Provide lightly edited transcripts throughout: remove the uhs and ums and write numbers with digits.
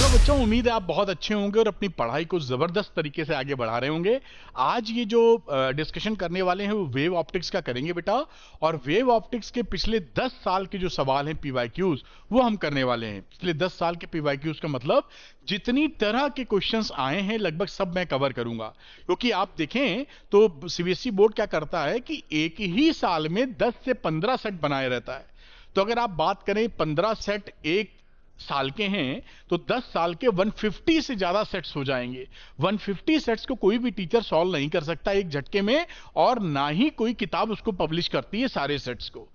बच्चों, उम्मीद है आप बहुत अच्छे होंगे और अपनी पढ़ाई को जबरदस्त तरीके से आगे बढ़ा रहे होंगे। आज ये जो डिस्कशन करने वाले हैं वो वेव ऑप्टिक्स का करेंगे बेटा। और वेव ऑप्टिक्स के पिछले 10 साल के जो सवाल हैं पीवाईक्यूज, वो हम करने वाले हैं। पिछले 10 साल के पीवाईक्यूज का मतलब जितनी तरह के क्वेश्चंस आए हैं लगभग सब मैं कवर करूंगा। क्योंकि आप देखें तो सीबीएसई बोर्ड क्या करता है कि एक ही साल में 10 से 15 सेट बनाए रहता है। तो अगर आप बात करें 15 सेट एक साल के हैं तो 10 साल के 150 से ज्यादा सेट्स हो जाएंगे। 150 सेट्स को कोई भी टीचर सॉल्व नहीं कर सकता एक झटके में, और ना ही कोई किताब उसको पब्लिश करती है सारे सेट्स को।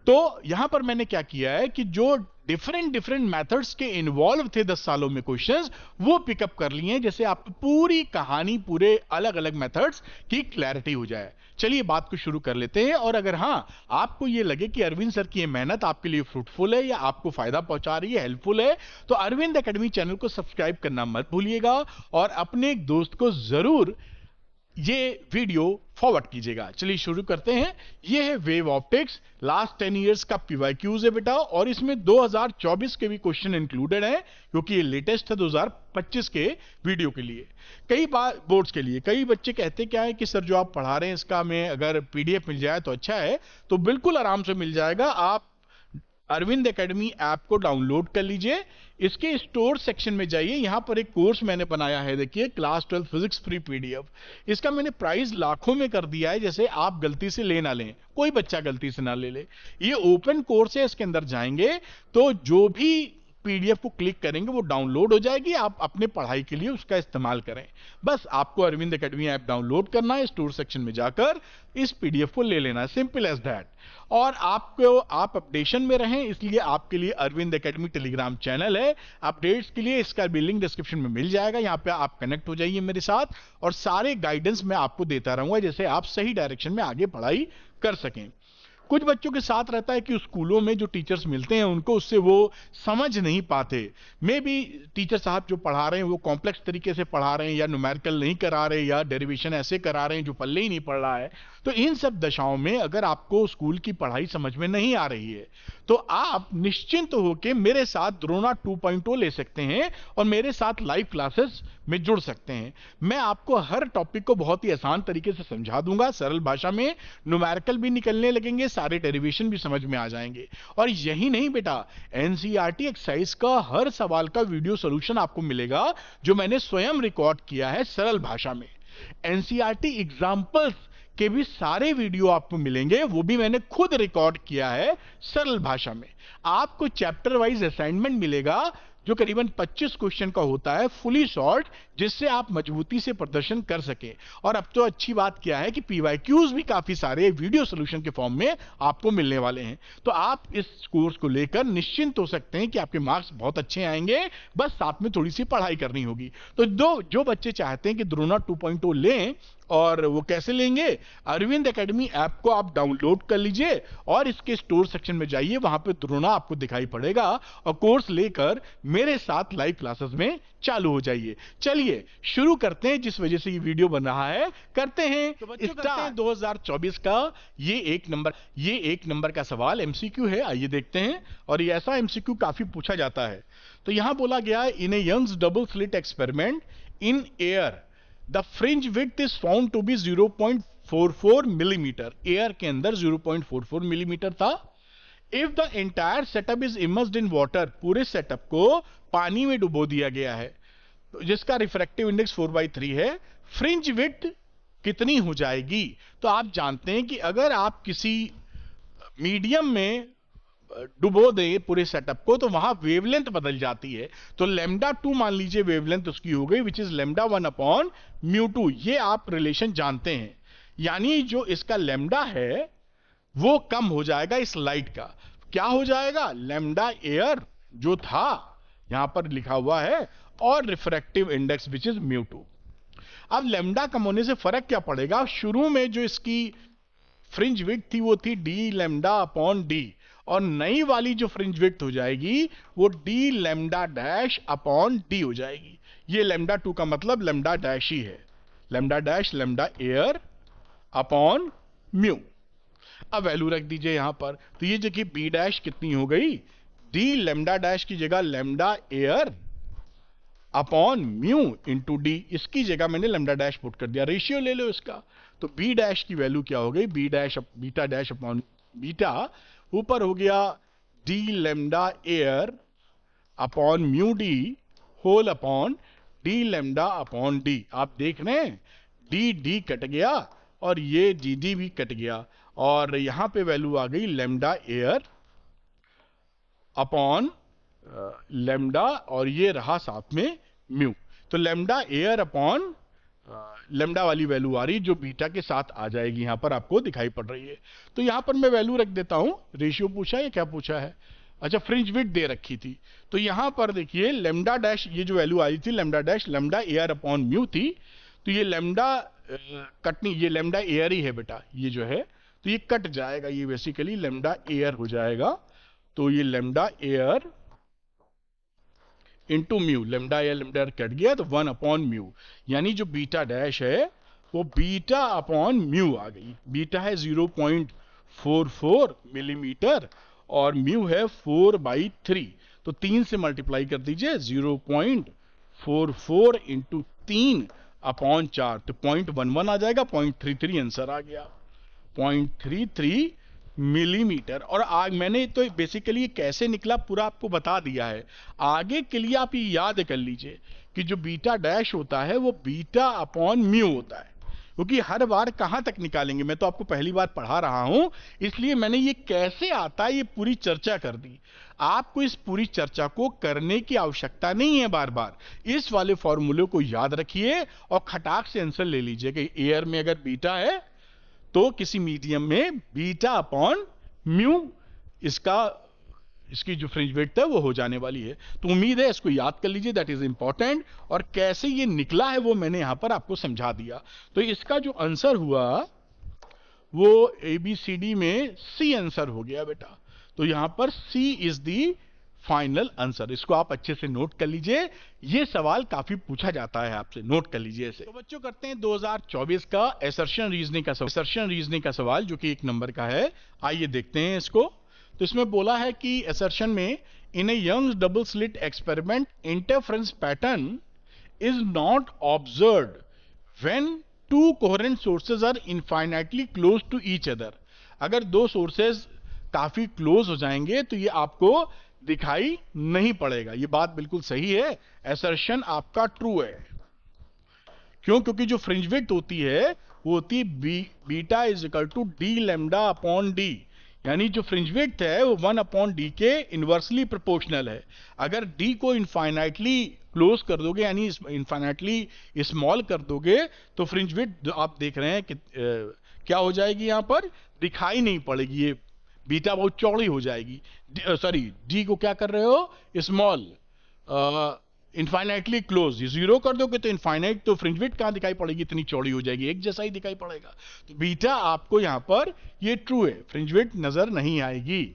तो यहां पर मैंने क्या किया है कि जो डिफरेंट मेथड्स के इन्वॉल्व थे 10 सालों में क्वेश्चंस, वो पिकअप कर लिए हैं, जैसे आपको पूरी कहानी पूरे अलग अलग मेथड्स की क्लैरिटी हो जाए। चलिए बात को शुरू कर लेते हैं। और अगर हां आपको ये लगे कि अरविंद सर की ये मेहनत आपके लिए फ्रूटफुल है या आपको फायदा पहुंचा रही है, हेल्पफुल है, तो अरविंद एकेडमी चैनल को सब्सक्राइब करना मत भूलिएगा और अपने एक दोस्त को जरूर ये वीडियो फॉरवर्ड कीजिएगा। चलिए शुरू करते हैं। ये है वेव ऑप्टिक्स, लास्ट 10 इयर्स का पीवाईक्यूज है बेटा, और इसमें 2024 के भी क्वेश्चन इंक्लूडेड हैं क्योंकि ये लेटेस्ट है 2025 के वीडियो के लिए। कई बार बोर्ड्स के लिए कई बच्चे कहते क्या है कि सर जो आप पढ़ा रहे हैं इसका में अगर पीडीएफ मिल जाए तो अच्छा है। तो बिल्कुल आराम से मिल जाएगा। आप अरविंद एकेडमी ऐप को डाउनलोड कर लीजिए, इसके स्टोर सेक्शन में जाइए, यहां पर एक कोर्स मैंने बनाया है, देखिए क्लास 12 फिजिक्स फ्री पीडीएफ। इसका मैंने प्राइस लाखों में कर दिया है, जैसे आप गलती से ले ना लें, कोई बच्चा गलती से ना ले ले। ये ओपन कोर्स है, इसके अंदर जाएंगे तो जो भी पीडीएफ को क्लिक करेंगे वो डाउनलोड हो जाएगी। आप अपने पढ़ाई के लिए उसका इस्तेमाल करें। बस आपको अरविंद एकेडमी ऐप डाउनलोड करना है, स्टोर सेक्शन में जाकर इस पीडीएफ को ले लेना है, सिंपल एज दैट। और आप अपडेशन में रहें इसलिए आपके लिए अरविंद एकेडमी टेलीग्राम चैनल है। अपडेट्स के लिए इसका भी लिंक डिस्क्रिप्शन में मिल जाएगा, यहां पे आप कनेक्ट हो जाइए मेरे साथ और सारे गाइडेंस मैं आपको देता रहूंगा, जैसे आप सही डायरेक्शन में आगे पढ़ाई कर सकें। कुछ बच्चों के साथ रहता है कि स्कूलों में जो टीचर्स मिलते हैं उनको उससे वो समझ नहीं पाते। मे बी टीचर साहब जो पढ़ा रहे हैं वो कॉम्प्लेक्स तरीके से पढ़ा रहे हैं, या न्यूमेरिकल नहीं करा रहे, या डेरिवेशन ऐसे करा रहे हैं जो पल्ले ही नहीं पड़ रहा है। तो इन सब दशाओं में अगर आपको स्कूल की पढ़ाई समझ में नहीं आ रही है तो आप निश्चिंत होकर मेरे साथ द्रोणा 2.0 ले सकते हैं और मेरे साथ लाइव क्लासेस में जुड़ सकते हैं। मैं आपको हर टॉपिक को बहुत ही आसान तरीके से समझा दूंगा, सरल भाषा में। न्यूमेरिकल भी निकलने लगेंगे, सारे डेरिवेशन भी समझ में आ जाएंगे। और यही नहीं बेटा, एनसीईआरटी एक्सरसाइज का हर सवाल का वीडियो सॉल्यूशन आपको मिलेगा जो मैंने स्वयं रिकॉर्ड किया है सरल भाषा में। एनसीईआरटी एग्जाम्पल्स के भी सारे वीडियो आपको मिलेंगे, वो भी मैंने खुद रिकॉर्ड किया है सरल भाषा में। आपको चैप्टर वाइज असाइनमेंट मिलेगा जो करीबन 25 क्वेश्चन का होता है, फुली सॉल्व्ड, जिससे आप मजबूती से प्रदर्शन कर सके। और अब तो अच्छी बात क्या है कि पीवाईक्यूज भी काफी सारे वीडियो सॉल्यूशन के फॉर्म में आपको मिलने वाले हैं। तो आप इस कोर्स को लेकर निश्चिंत हो सकते हैं कि आपके मार्क्स बहुत अच्छे आएंगे, बस साथ में थोड़ी सी पढ़ाई करनी होगी। तो जो बच्चे चाहते हैं कि द्रोणा 2.0 लें, और वो कैसे लेंगे, अरविंद एकेडमी ऐप को आप डाउनलोड कर लीजिए और इसके स्टोर सेक्शन में जाइए, वहां पे द्रोणा आपको दिखाई पड़ेगा और कोर्स लेकर मेरे साथ लाइव क्लासेस में चालू हो जाइए। चलिए शुरू करते हैं, जिस वजह से ये वीडियो बन रहा है करते हैं। तो बच्चों करते हैं 2024 का ये एक नंबर का सवाल एमसीक्यू है, आइए देखते हैं। और ये ऐसा एमसीक्यू काफी पूछा जाता है। तो यहां बोला गया, in a Young's double slit experiment in air the fringe width is found to be 0.44 millimetre. Air के अंदर 0.44 मिलीमीटर था। If the entire setup is immersed in water, पूरे सेटअप को पानी में डुबो दिया गया है, जिसका रिफ्रैक्टिव इंडेक्स 4/3 है, फ्रिंज विड्थ कितनी हो जाएगी? तो आप जानते हैं कि अगर आप किसी मीडियम में डुबो दे पूरे सेटअप को तो वहां वेवलेंथ बदल जाती है। तो λ2 मान लीजिए वेवलेंथ उसकी हो गई, विच इज λ1/μ2। ये आप रिलेशन जानते हैं, यानी जो इसका लैम्डा है वो कम हो जाएगा इस लाइट का। क्या हो जाएगा? लैम्डा एयर जो था यहां पर लिखा हुआ है, और रिफ्रैक्टिव इंडेक्स विच इज μ2। अब लैम्डा कम होने से फर्क क्या पड़ेगा? शुरू में जो इसकी फ्रिंज विड्थ थी वो थी d λ/d, और नई वाली जो फ्रिंज विड्थ हो जाएगी वो d λ' हो जाएगी। ये λ2 का मतलब λ' ही है, λ' एयर अपॉन म्यू। अब वैल्यू रख दीजिए यहां पर, तो ये देखिए b' कितनी हो गई, d λ' की जगह λ air upon mu into D, इसकी जगह मैंने लेमडा डैश पुट कर दिया। रेशियो ले लो इसका, तो बी डैश की वैल्यू क्या हो गई, B dash beta dash upon beta, ऊपर हो गया D lambda air upon mu D whole upon D lambda upon D. आप देख रहे हैं डी डी कट गया और ये डी डी भी कट गया, और यहां पे वैल्यू आ गई लेमडा एयर अपॉन लेमडा, और ये रहा साथ में म्यू। तो लेमडा एयर अपॉन लेमडा वाली वैल्यू आ रही जो बीटा के साथ आ जाएगी, यहां पर आपको दिखाई पड़ रही है। तो यहां पर मैं वैल्यू रख देता हूं, रेशियो पूछा है, क्या पूछा है, अच्छा फ्रिंज विड्थ दे रखी थी। तो यहां पर देखिए लेमडा डैश, ये जो वैल्यू आई थी lambda dash lambda air upon mu थी, तो ये लेमडा कटनी, ये लेमडा एयर ही है बेटा, ये जो है तो ये कट जाएगा, ये बेसिकली लेमडा एयर हो जाएगा। तो ये lambda air into mu, lambda air lambda air cut गया तो 1 अपॉन म्यू, यानी जो बीटा डैश है वो बीटा अपॉन म्यू आ गई। बीटा है 0.44 मिलीमीटर और म्यू है 4/3, तो 3 से मल्टीप्लाई कर दीजिए, 0.44 इंटू 3 अपॉन 4, तो 0.11 आ जाएगा, 0.33 आंसर आ गया, 0.33 मिलीमीटर। और आग मैंने तो बेसिकली कैसे निकला पूरा आपको बता दिया है। आगे के लिए आप ये याद कर लीजिए कि जो बीटा डैश होता है वो बीटा अपॉन म्यू होता है, क्योंकि हर बार कहां तक निकालेंगे, मैं तो आपको पहली बार पढ़ा रहा हूं, इसलिए मैंने ये कैसे आता है ये पूरी चर्चा कर दी। आपको इस पूरी चर्चा को करने की आवश्यकता नहीं है, बार बार इस वाले फॉर्मूले को याद रखिए और खटाक से आंसर ले लीजिए कि एयर में अगर बीटा है तो किसी मीडियम में बीटा अपॉन म्यू इसकी जो फ्रिंज विड्थ है वो हो जाने वाली है। तो उम्मीद है इसको याद कर लीजिए, दैट इज इंपॉर्टेंट, और कैसे ये निकला है वो मैंने यहां पर आपको समझा दिया। तो इसका जो आंसर हुआ वो ABCD में सी आंसर हो गया बेटा। तो यहां पर सी इज दी फाइनल आंसर, इसको आप अच्छे से नोट कर लीजिए, ये सवाल काफी पूछा जाता है आपसे, नोट कर लीजिए इसे। तो बच्चों करते हैं 2024 का असर्शन रीजनिंग का सवाल जो कि 1 नंबर का है। आइए देखते हैं इसको। तो इसमें बोला है कि असर्शन में in a Young double slit experiment interference pattern is not observed when two coherent sources are infinitely close to each other. अगर दो सोर्सेज काफी क्लोज हो जाएंगे तो ये आपको दिखाई नहीं पड़ेगा। ये बात बिल्कुल सही है, असर्शन आपका ट्रू है। क्यों? क्योंकि जो फ्रिंज विड्थ होती है वो होती है beta is equal to D lambda upon D, यानी जो फ्रिंज विड्थ है वो 1 अपॉन डी के इनवर्सली प्रोपोर्शनल है। अगर डी को इनफाइनाइटली क्लोज कर दोगे यानी इनफाइनाइटली स्मॉल कर दोगे तो फ्रिंज विड्थ आप देख रहे हैं कि क्या हो जाएगी, यहां पर दिखाई नहीं पड़ेगी, ये बीटा बहुत चौड़ी हो जाएगी। सॉरी, डी को क्या कर रहे हो, स्मॉल, इनफाइनाइटली क्लोज, जीरो कर दोगे तो इनफाइनाइट, तो फ्रिंज विड्थ कहां दिखाई पड़ेगी, इतनी चौड़ी हो जाएगी, एक जैसा ही दिखाई पड़ेगा। तो बीटा आपको यहां पर ये ट्रू है, फ्रिंज विड्थ नजर नहीं आएगी,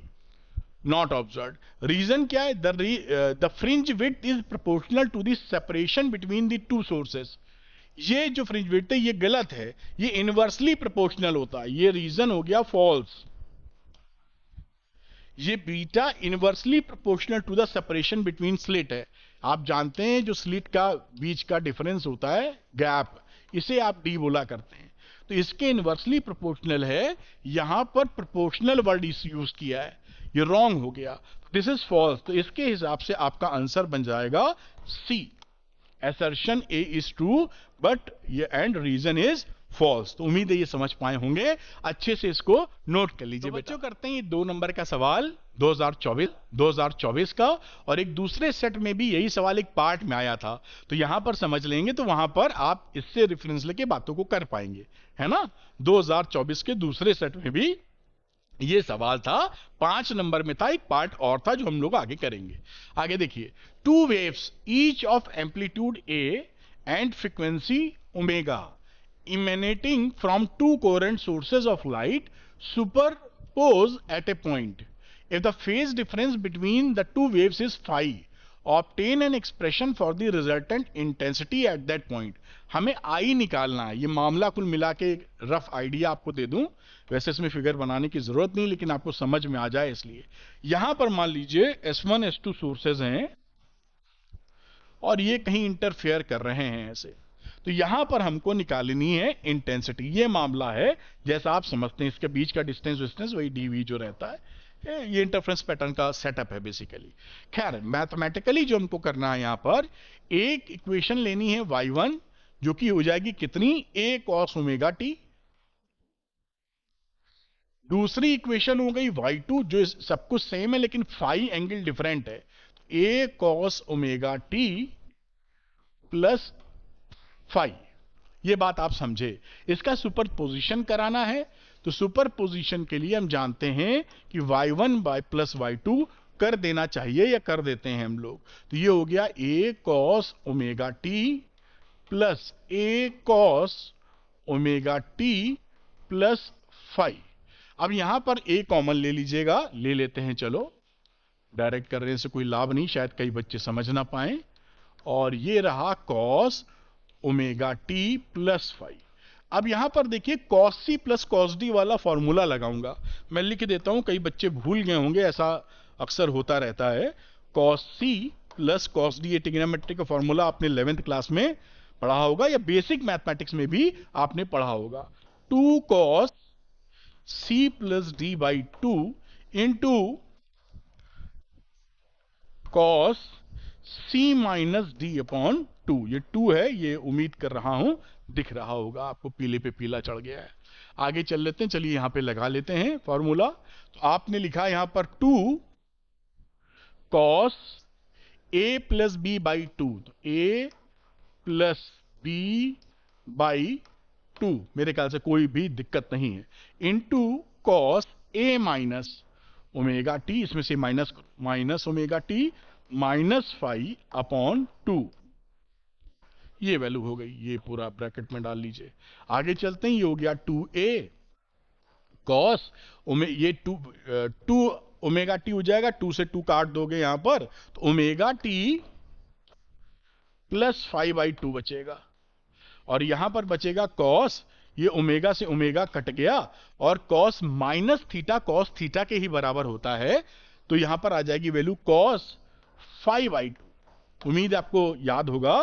नॉट ऑब्जर्व्ड। रीजन क्या है, the fringe width is proportional to the separation between the two sources. ये जो फ्रिंज विड्थ है ये गलत है, ये इनवर्सली प्रोपोर्शनल होता है, ये रीजन हो गया फॉल्स। ये beta inversely proportional to the separation between slit है। आप जानते हैं जो स्लिट का बीच का डिफरेंस होता है, गैप, इसे आप डी बोला करते हैं, तो इसके इनवर्सली प्रोपोर्शनल है। यहां पर प्रोपोर्शनल वर्ड यूज किया है, ये रॉन्ग हो गया, दिस इज फॉल्स। तो इसके हिसाब से आपका आंसर बन जाएगा C, assertion A is true but ये एंड रीजन इज फॉल्स। तो उम्मीद है ये समझ पाए होंगे, अच्छे से इसको नोट कर लीजिए। तो बच्चों करते हैं ये 2 नंबर का सवाल 2024 का, और एक दूसरे सेट में भी यही सवाल एक पार्ट में आया था, तो यहां पर समझ लेंगे तो वहां पर आप इससे रेफरेंस लेके बातों को कर पाएंगे, है ना। 2024 के दूसरे सेट में भी ये सवाल था, 5 नंबर में था, एक पार्ट और था जो हम लोग आगे करेंगे। आगे देखिए, 2 waves each of amplitude A and frequency omega emanating from 2 coherent sources of light superpose at a point. If the phase difference between the 2 waves is phi, obtain an expression for the resultant intensity at that point. हमें I निकालना है। ये मामला कुल मिला के एक rough idea आपको दे दूं, वैसे इसमें फिगर बनाने की जरूरत नहीं, लेकिन आपको समझ में आ जाए इसलिए। यहां पर मान लीजिए S1 S2 सोर्सेज हैं और ये कहीं इंटरफेयर कर रहे हैं ऐसे। तो यहां पर हमको निकालनी है इंटेंसिटी। ये मामला है जैसा आप समझते हैं, इसके बीच का डिस्टेंस विस्टेंस वही डीवी जो रहता है, ये इंटरफेरेंस पैटर्न का सेटअप है बेसिकली। खैर मैथमेटिकली जो हमको करना है, यहां पर एक इक्वेशन लेनी है y1 जो कि हो जाएगी कितनी, a cos ओमेगा t। दूसरी इक्वेशन हो गई y2 जो सब कुछ सेम है लेकिन फाई एंगल डिफरेंट है, a cos omega t plus phi. ये बात आप समझे। इसका सुपरपोजिशन कराना है, तो सुपरपोजिशन के लिए हम जानते हैं कि y1 प्लस y2 कर देना चाहिए, या कर देते हैं हम लोग। तो ये हो गया a cos omega t plus a cos omega t plus phi. अब यहां पर a कॉमन ले लीजिएगा, ले लेते हैं, चलो डायरेक्ट करने से कोई लाभ नहीं, शायद कई बच्चे समझ ना पाए। और ये रहा cos omega T plus phi. अब यहां पर देखिए cos c प्लस cos d वाला फॉर्मूला लगाऊंगा, मैं लिख देता हूं, कई बच्चे भूल गए होंगे, ऐसा अक्सर होता रहता है। cos c प्लस cos d, ये ट्रिग्नोमेट्री का फॉर्मूला आपने 11th क्लास में पढ़ा होगा, या बेसिक मैथमेटिक्स में भी आपने पढ़ा होगा। 2 cos c plus d by 2 into cos c minus D upon 2। ये 2 है, ये उम्मीद कर रहा हूं दिख रहा होगा आपको, पीले पे पीला चढ़ गया है। आगे चल लेते हैं, चलिए यहां पे लगा लेते हैं फॉर्मूला। तो आपने लिखा यहां पर 2 cos a plus B by 2, तो a प्लस बी बाई 2, मेरे ख्याल से कोई भी दिक्कत नहीं है, into cos a minus omega T, इसमें से minus minus omega T minus phi upon 2। ये वैल्यू हो गई, ये पूरा ब्रैकेट में डाल लीजिए। आगे चलते हैं, ये हो गया 2a cos ये 2 ओमेगा टी हो जाएगा, 2 से 2 काट दोगे यहां पर, तो ओमेगा टी प्लस 5/2 बचेगा। और यहां पर बचेगा cos, ये ओमेगा से ओमेगा कट गया, और cos minus theta cos theta के ही बराबर होता है, तो यहां पर आ जाएगी वैल्यू cos 5/2। उम्मीद है आपको याद होगा,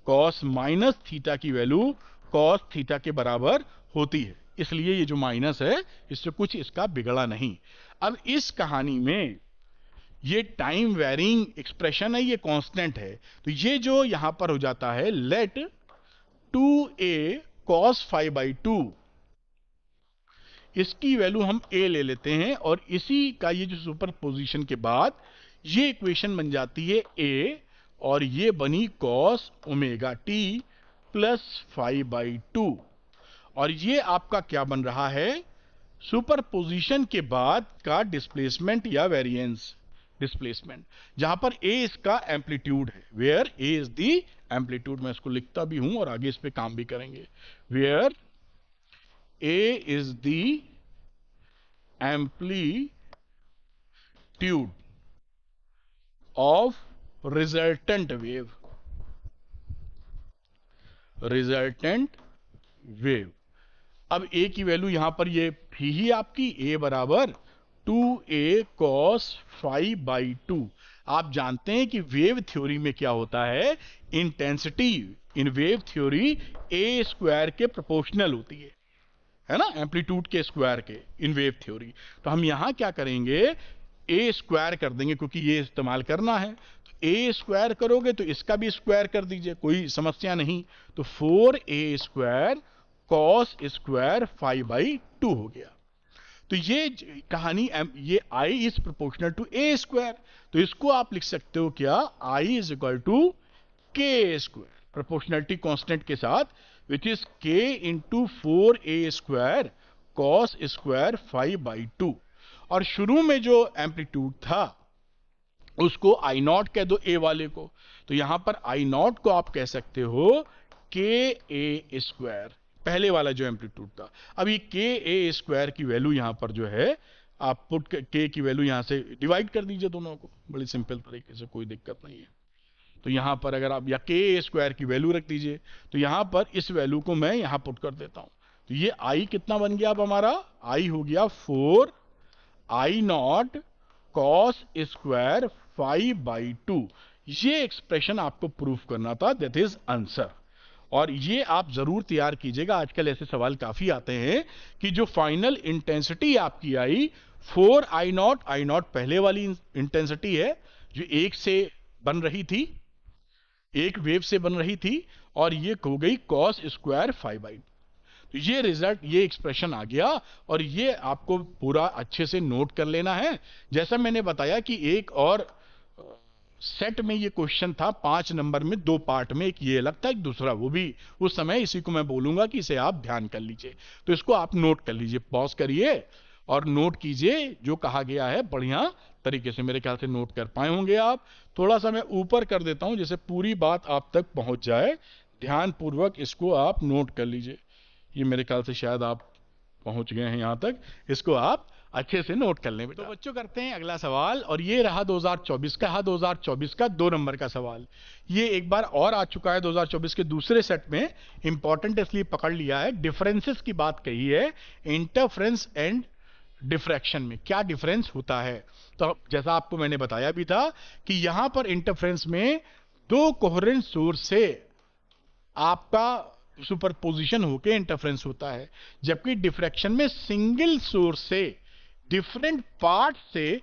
cos माइनस थीटा की वैल्यू cos थीटा के बराबर होती है, इसलिए ये जो माइनस है इससे कुछ इसका बिगड़ा नहीं। अब इस कहानी में ये टाइम वेरिंग एक्सप्रेशन है, ये कांस्टेंट है, तो ये जो यहां पर हो जाता है, लेट 2a cos 5/2, इसकी वैल्यू हम a ले लेते हैं, और इसी का ये जो सुपरपोजिशन के बाद ये इक्वेशन बन जाती है a, और ये बनी cos ओमेगा t प्लस 5/2। और ये आपका क्या बन रहा है, सुपरपोजिशन के बाद का डिस्प्लेसमेंट या वेरिएंस डिस्प्लेसमेंट, जहां पर a इसका एम्पलीट्यूड है, where a is the amplitude. मैं इसको लिखता भी हूं और आगे इस पे काम भी करेंगे। Where a is the amplitude of resultant wave, resultant wave. अब a की वैल्यू यहां पर ये थी ही आपकी, a बराबर 2a cos 5/2। आप जानते हैं कि वेव थ्योरी में क्या होता है, intensity in wave theory a square के प्रोपोर्शनल होती है ना, एम्पलीट्यूड के स्क्वायर के इन वेव थ्योरी। तो हम यहां क्या करेंगे, a स्क्वायर कर देंगे, क्योंकि ये इस्तेमाल करना है। तो a स्क्वायर करोगे तो इसका भी स्क्वायर कर दीजिए, कोई समस्या नहीं। तो 4a स्क्वायर cos स्क्वायर 5/2 हो गया। तो ये कहानी, ये i is proportional to a square, तो इसको आप लिख सकते हो क्या, i is equal to k square, proportionality constant के साथ, which is k into 4a square cos square 5/2। और शुरू में जो एम्पलीट्यूड था उसको आई नॉट कह दो a वाले को, तो यहां पर आई नॉट को आप कह सकते हो k a स्क्वायर, पहले वाला जो एम्पलीट्यूड था। अब ये k a स्क्वायर की वैल्यू यहां पर जो है, आप पुट k की वैल्यू यहां से डिवाइड कर दीजिए दोनों को, बड़ी सिंपल तरीके से, कोई दिक्कत नहीं है। तो यहां पर अगर आप, या k a स्क्वायर की वैल्यू रख दीजिए, तो यहां पर इस वैल्यू को मैं यहां पुट कर देता हूं। तो ये i कितना बन गया, अब हमारा i हो गया 4 i नॉट cos स्क्वायर 5/2। ये एक्सप्रेशन आपको प्रूफ करना था, दैट इज आंसर। और ये आप जरूर तैयार कीजिएगा, आजकल ऐसे सवाल काफी आते हैं कि जो फाइनल इंटेंसिटी आपकी आई 4I0 पहले वाली इंटेंसिटी है जो एक से बन रही थी, एक वेव से बन रही थी, और ये हो गई cos स्क्वायर 5/2। तो ये रिजल्ट, ये एक्सप्रेशन आ गया, और ये आपको पूरा अच्छे से नोट कर लेना है। जैसा मैंने बताया कि एक और सेट में ये क्वेश्चन था 5 नंबर में, 2 पार्ट में, एक ये अलग था, एक दूसरा वो भी उस समय, इसी को मैं बोलूंगा कि इसे आप ध्यान कर लीजिए। तो इसको आप नोट कर लीजिए, पॉज करिए और नोट कीजिए जो कहा गया है बढ़िया तरीके से। मेरे ख्याल से नोट कर पाए होंगे आप। थोड़ा सा मैं ऊपर कर देता हूं जिससे पूरी बात आप तक पहुंच जाए। ध्यान पूर्वक इसको आप नोट कर लीजिए। ये मेरे ख्याल से शायद आप पहुंच गए हैं यहां तक, इसको आप अच्छे से नोट कर लें बेटा। तो बच्चों करते हैं अगला सवाल, और ये रहा 2024 का, 2024 का 2 नंबर का सवाल। ये एक बार और आ चुका है 2024 के दूसरे सेट में, इंपॉर्टेंट इसलिए पकड़ लिया है। डिफरेंसेस की बात कही है, इंटरफ्रेंस एंड डिफ्रैक्शन में क्या डिफरेंस होता है। तो जैसा आपको मैंने बताया भी था कि यहां पर इंटरफ्रेंस में 2 कोहेरेंट सोर्स से आपका सुपरपोजिशन होके इंटरफ्रेंस होता है, जबकि डिफ्रैक्शन में सिंगल सोर्स से डिफरेंट पार्ट से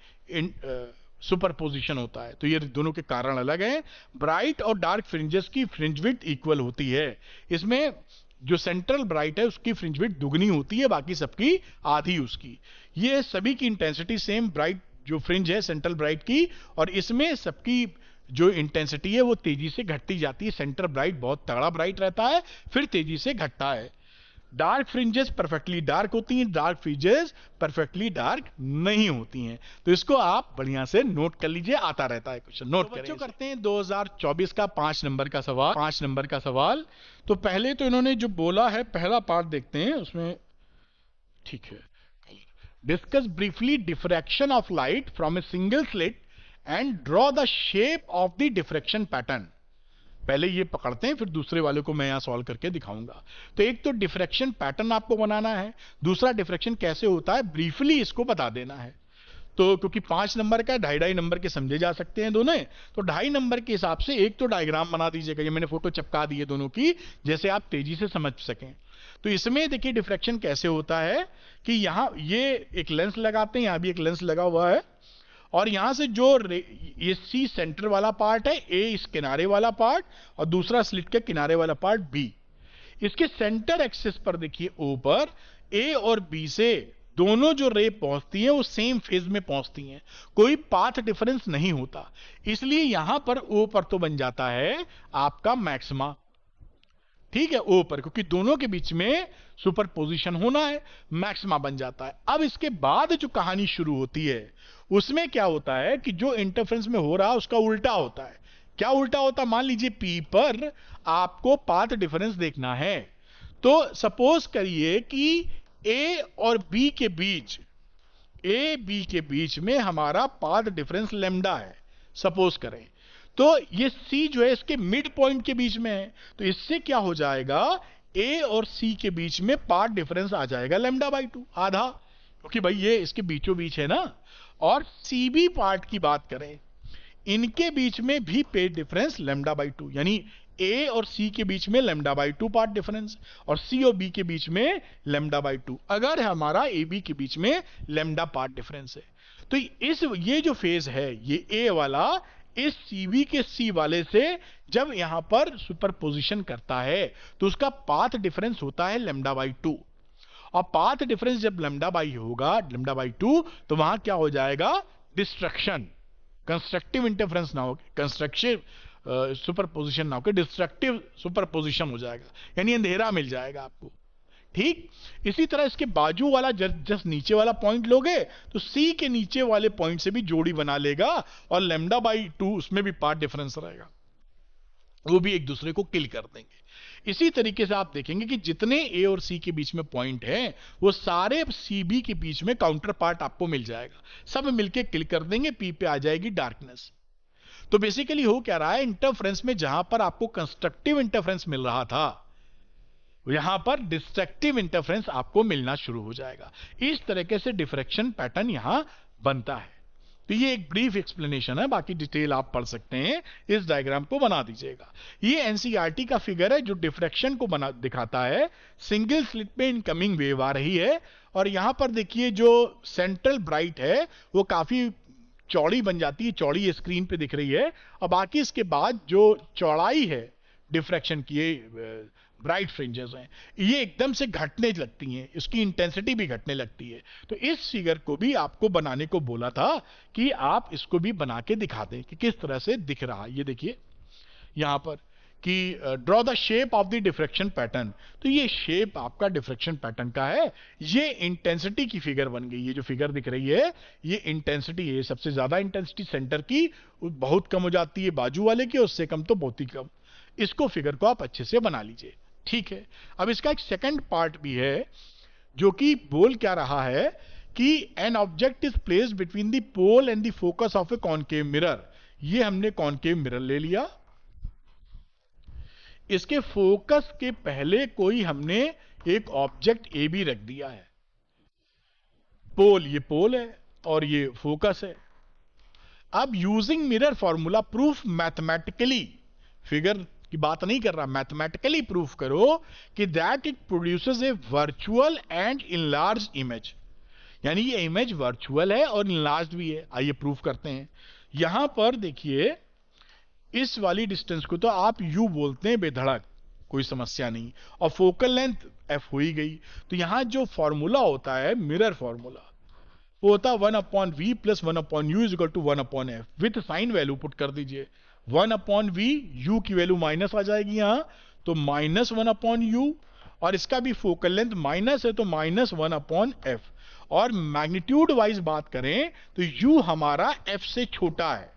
सुपरपोजिशन होता है। तो ये दोनों के कारण अलग हैं। ब्राइट और डार्क फ्रिंजेस की फ्रिंज विड्थ इक्वल होती है। इसमें जो सेंट्रल ब्राइट है उसकी फ्रिंज विड्थ दुगनी होती है, बाकी सबकी आधी उसकी। ये सभी की इंटेंसिटी सेम, ब्राइट जो फ्रिंज है सेंट्रल ब्राइट की, और इसमें सबकी जो इंटेंसिटी है वो तेजी से घटती जाती है। सेंटर ब्राइट बहुत तगड़ा ब्राइट रहता है, फिर तेजी से घटता है। डार्क फ्रिंजेस परफेक्टली डार्क होती हैं, डार्क फ्रिंजेस परफेक्टली डार्क नहीं होती हैं। तो इसको आप बढ़िया से नोट कर लीजिए, आता रहता है क्वेश्चन, नोट करें। बच्चों करते हैं 2024 का 5 नंबर का सवाल। 5 नंबर का सवाल, तो पहले तो इन्होंने जो बोला है, पहला पार्ट देखते हैं उसमें, ठीक है। Discuss briefly diffraction of light from A single slit and draw the shape of the diffraction pattern. पहले ये पकड़ते हैं, फिर दूसरे वाले को मैं यहां सॉल्व करके दिखाऊंगा। तो एक तो डिफ्रैक्शन पैटर्न आपको बनाना है, दूसरा डिफ्रैक्शन कैसे होता है ब्रीफली इसको बता देना है। तो क्योंकि 5 नंबर का 2.5 नंबर के समझे जा सकते हैं दोनों, तो 2.5 नंबर के हिसाब से एक तो डायग्राम बना दीजिएगा। ये मैंने फोटो चिपका दी है दोनों की, जैसे आप तेजी से समझ सकें। तो इसमें देखिए डिफ्रैक्शन कैसे होता है कि यहां ये एक लेंस लगाते हैं, यहां भी एक लेंस लगा हुआ है, और यहां से जो ये सी सेंटर वाला पार्ट है, ए इस किनारे वाला पार्ट, और दूसरा स्लिट के किनारे वाला पार्ट बी। इसके सेंटर एक्सिस पर देखिए ओ पर ए और बी से दोनों जो रे पहुंचती हैं वो सेम फेज में पहुंचती हैं, कोई पाथ डिफरेंस नहीं होता। इसलिए यहां पर ओ पर तो बन जाता है आपका मैक्सिमा, ठीक है, ओ पर, क्योंकि दोनों के बीच में सुपरपोजिशन होना है, मैक्सिमा बन जाता है। अब इसके बाद जो कहानी शुरू होती है उसमें क्या होता है कि जो इंटरफ्रेंस में हो रहा है उसका उल्टा होता है। क्या उल्टा होता है? मान लीजिए पी पर आपको पाथ डिफरेंस देखना है, तो सपोज करिए कि ए और बी के बीच, ए बी के बीच में हमारा पाथ डिफरेंस लेमडा है, सपोज करें। तो ये सी जो है इसके मिड पॉइंट के बीच में है, तो इससे क्या हो जाएगा, ए और सी के बीच में पाथ डिफरेंस आ जाएगा λ/2, आधा, क्योंकि भाई ये इसके बीचों बीच है ना। और सी बी पार्ट की बात करें, इनके बीच में भी पेज डिफरेंस λ/2, यानी ए और सी के बीच में λ/2 पार्ट डिफरेंस, और सी और बी के बीच में λ/2, अगर हमारा ए बी के बीच में λ पार्ट डिफरेंस है। तो ये जो फेज है, ये ए वाला इस सीबी के सी वाले से जब यहां पर सुपरपोजिशन करता है तो उसका पाथ डिफरेंस होता है λ/2, और पाथ डिफरेंस जब λ/2 होगा, λ/2, तो वहां क्या हो जाएगा, डिस्ट्रक्शन, कंस्ट्रक्टिव इंटरफ्रेंस ना हो, कंस्ट्रक्टिव सुपरपोजिशन ना होकर डिस्ट्रक्टिव सुपरपोजिशन हो जाएगा, यानी अंधेरा मिल जाएगा आपको। ठीक इसी तरह इसके बाजू वाला जस्ट नीचे वाला पॉइंट लोगे तो सी के नीचे वाले पॉइंट से भी जोड़ी बना लेगा, और λ/2 उसमें भी पार्ट डिफरेंस रहेगा, वो भी एक दूसरे को किल कर देंगे। इसी तरीके से आप देखेंगे कि जितने ए और सी के बीच में पॉइंट हैं वो सारे सी बी के बीच में काउंटर पार्ट आपको मिल जाएगा, सब मिलके किल कर देंगे, पी पे आ जाएगी डार्कनेस। तो बेसिकली हो क्या रहा है, इंटरफ्रेंस में जहां पर आपको कंस्ट्रक्टिव इंटरफ्रेंस मिल रहा था यहां पर डिस्ट्रक्टिव इंटरफ्रेंस आपको मिलना शुरू हो जाएगा। इस तरीके से डिफ्रैक्शन पैटर्न यहां बनता है। तो ये एक ब्रीफ एक्सप्लेनेशन है, बाकी डिटेल आप पढ़ सकते हैं। इस डायग्राम को बना दीजिएगा। ये एनसीईआरटी का फिगर है जो डिफ्रैक्शन को बना दिखाता है। सिंगल स्लिट पे इनकमिंग वेव आ रही है और यहां पर देखिए जो सेंट्रल ब्राइट है वो काफी चौड़ी बन जाती है, चौड़ी स्क्रीन पे दिख रही है, और बाकी इसके बाद जो चौड़ाई है डिफ्रैक्शन की ब्राइट फ्रिंजेस हैं ये एकदम से घटने लगती हैं, इसकी इंटेंसिटी भी घटने लगती है। तो इस फिगर को भी आपको बनाने को बोला था कि आप इसको भी बना के दिखा दें कि किस तरह से दिख रहा है। ये देखिए यहां पर कि draw the shape of the diffraction pattern. तो ये शेप आपका डिफ्रैक्शन पैटर्न का है। ये इंटेंसिटी की फिगर बन गई। ये जो फिगर दिख रही है ये इंटेंसिटी है। सबसे ज्यादा इंटेंसिटी सेंटर की बहुत कम हो जाती है, बाजू वाले की उससे कम तो बहुत ही कम। इसको फिगर को आप अच्छे से बना लीजिए, ठीक है। अब इसका एक सेकंड पार्ट भी है जो कि बोल क्या रहा है कि an object is placed between the pole and the focus of a concave mirror. ये हमने कॉनकेव मिरर ले लिया, इसके फोकस के पहले कोई हमने एक ऑब्जेक्ट ए बी रख दिया है। पोल, ये पोल है और ये फोकस है। अब using mirror formula proof mathematically, figure की बात नहीं कर रहा, मैथमेटिकली प्रूफ करो कि that it produces A virtual and enlarge image. यानी ये इमेज वर्चुअल है और इनलार्ज भी है। आइए प्रूफ करते हैं। यहां पर देखिए इस वाली डिस्टेंस को तो आप u बोलते हैं बेधड़क, कोई समस्या नहीं, और फोकल लेंथ f हो ही गई। तो यहां जो फॉर्मूला होता है मिरर फॉर्मूला वो होता है 1/v plus 1/u is equal to 1/f। With sign value put कर दीजिए। 1/v, u की वैल्यू माइनस आ जाएगी यहां, तो -1/u, और इसका भी फोकल लेंथ माइनस है तो -1/f। और मैग्नीट्यूड वाइज बात करें तो u हमारा f से छोटा है,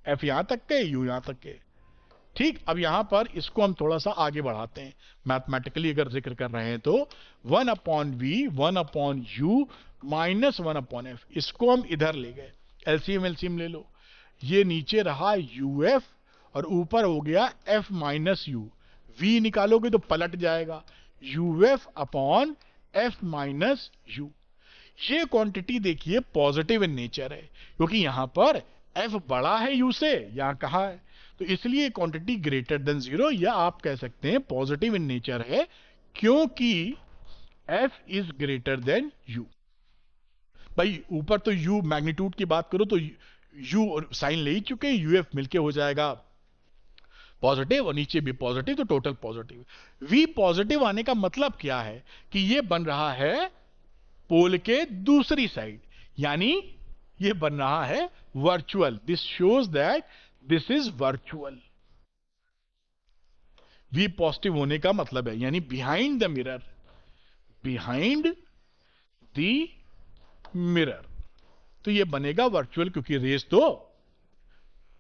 f यहां तक के, u यहां तक के, ठीक। अब यहां पर इसको हम थोड़ा सा आगे बढ़ाते हैं, मैथमेटिकली अगर जिक्र कर रहे हैं तो 1/v 1/u माइनस 1/f, इसको हम इधर ले गए, एलसीएम एलसीएम ले लो। ये नीचे रहा uf और ऊपर हो गया f माइनस u। v निकालोगे तो पलट जाएगा, uf upon f minus u। ये क्वांटिटी देखिए पॉजिटिव इन नेचर है क्योंकि यहां पर f बड़ा है u से, यहां कहा है, तो इसलिए क्वांटिटी ग्रेटर देन 0, या आप कह सकते हैं पॉजिटिव इन नेचर है क्योंकि f is greater than u। भाई ऊपर तो u मैग्नीट्यूड की बात करो तो u और साइन ले ही चुके, uf मिलके हो जाएगा पॉजिटिव, और नीचे भी पॉजिटिव, तो टोटल पॉजिटिव। v पॉजिटिव आने का मतलब क्या है कि ये बन रहा है पोल के दूसरी साइड, यानी ये बन रहा है virtual. This shows that this is virtual. v positive होने का मतलब है यानी behind the mirror, behind the mirror, तो ये बनेगा वर्चुअल क्योंकि रेस तो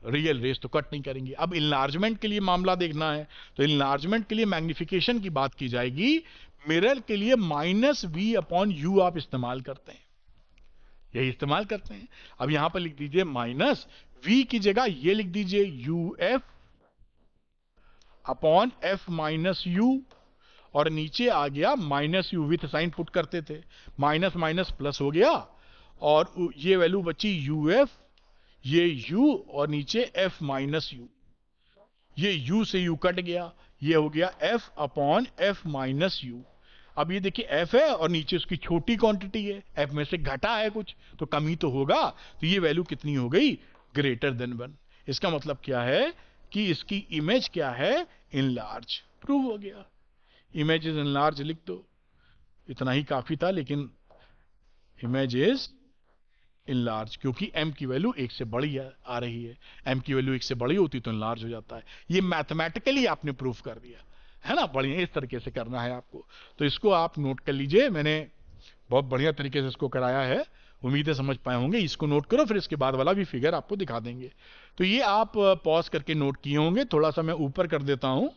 रियल रेस तो कट नहीं करेंगे। अब इनलार्जमेंट के लिए मामला देखना है तो इनलार्जमेंट के लिए मैग्निफिकेशन की बात की जाएगी। मिरर के लिए -v/u आप इस्तेमाल करते हैं, यही इस्तेमाल करते हैं। अब यहां पर लिख दीजिए माइनस v की जगह ये लिख दीजिए uf upon f minus u, और नीचे आ गया -u, विथ साइन पुट करते थे, माइनस माइनस प्लस हो गया और ये वैल्यू बची uf, ये u और नीचे f माइनस u, ये u से u कट गया, ये हो गया f upon f minus u। अब ये देखिए f है और नीचे उसकी छोटी क्वांटिटी है, f में से घटा है कुछ तो कमी तो होगा, तो ये वैल्यू कितनी हो गई, ग्रेटर देन 1। इसका मतलब क्या है कि इसकी इमेज क्या है, इनलार्ज। प्रूव हो गया, इमेज इज इनलार्ज लिख दो, इतना ही काफी था। लेकिन इमेज इज इनलार्ज क्योंकि m की वैल्यू 1 से बड़ी आ रही है, m की वैल्यू 1 से बड़ी होती तो इनलार्ज हो जाता है। ये मैथमेटिकली आपने प्रूफ कर दिया है ना, बढ़िया इस तरीके से करना है आपको, तो इसको आप नोट कर लीजिए। मैंने बहुत बढ़िया तरीके से इसको कराया है, उम्मीद है समझ पाए होंगे। इसको नोट करो, फिर इसके बाद वाला भी फिगर आपको दिखा देंगे। तो ये आप पॉज करके नोट किए होंगे, थोड़ा सा मैं ऊपर कर देता हूं,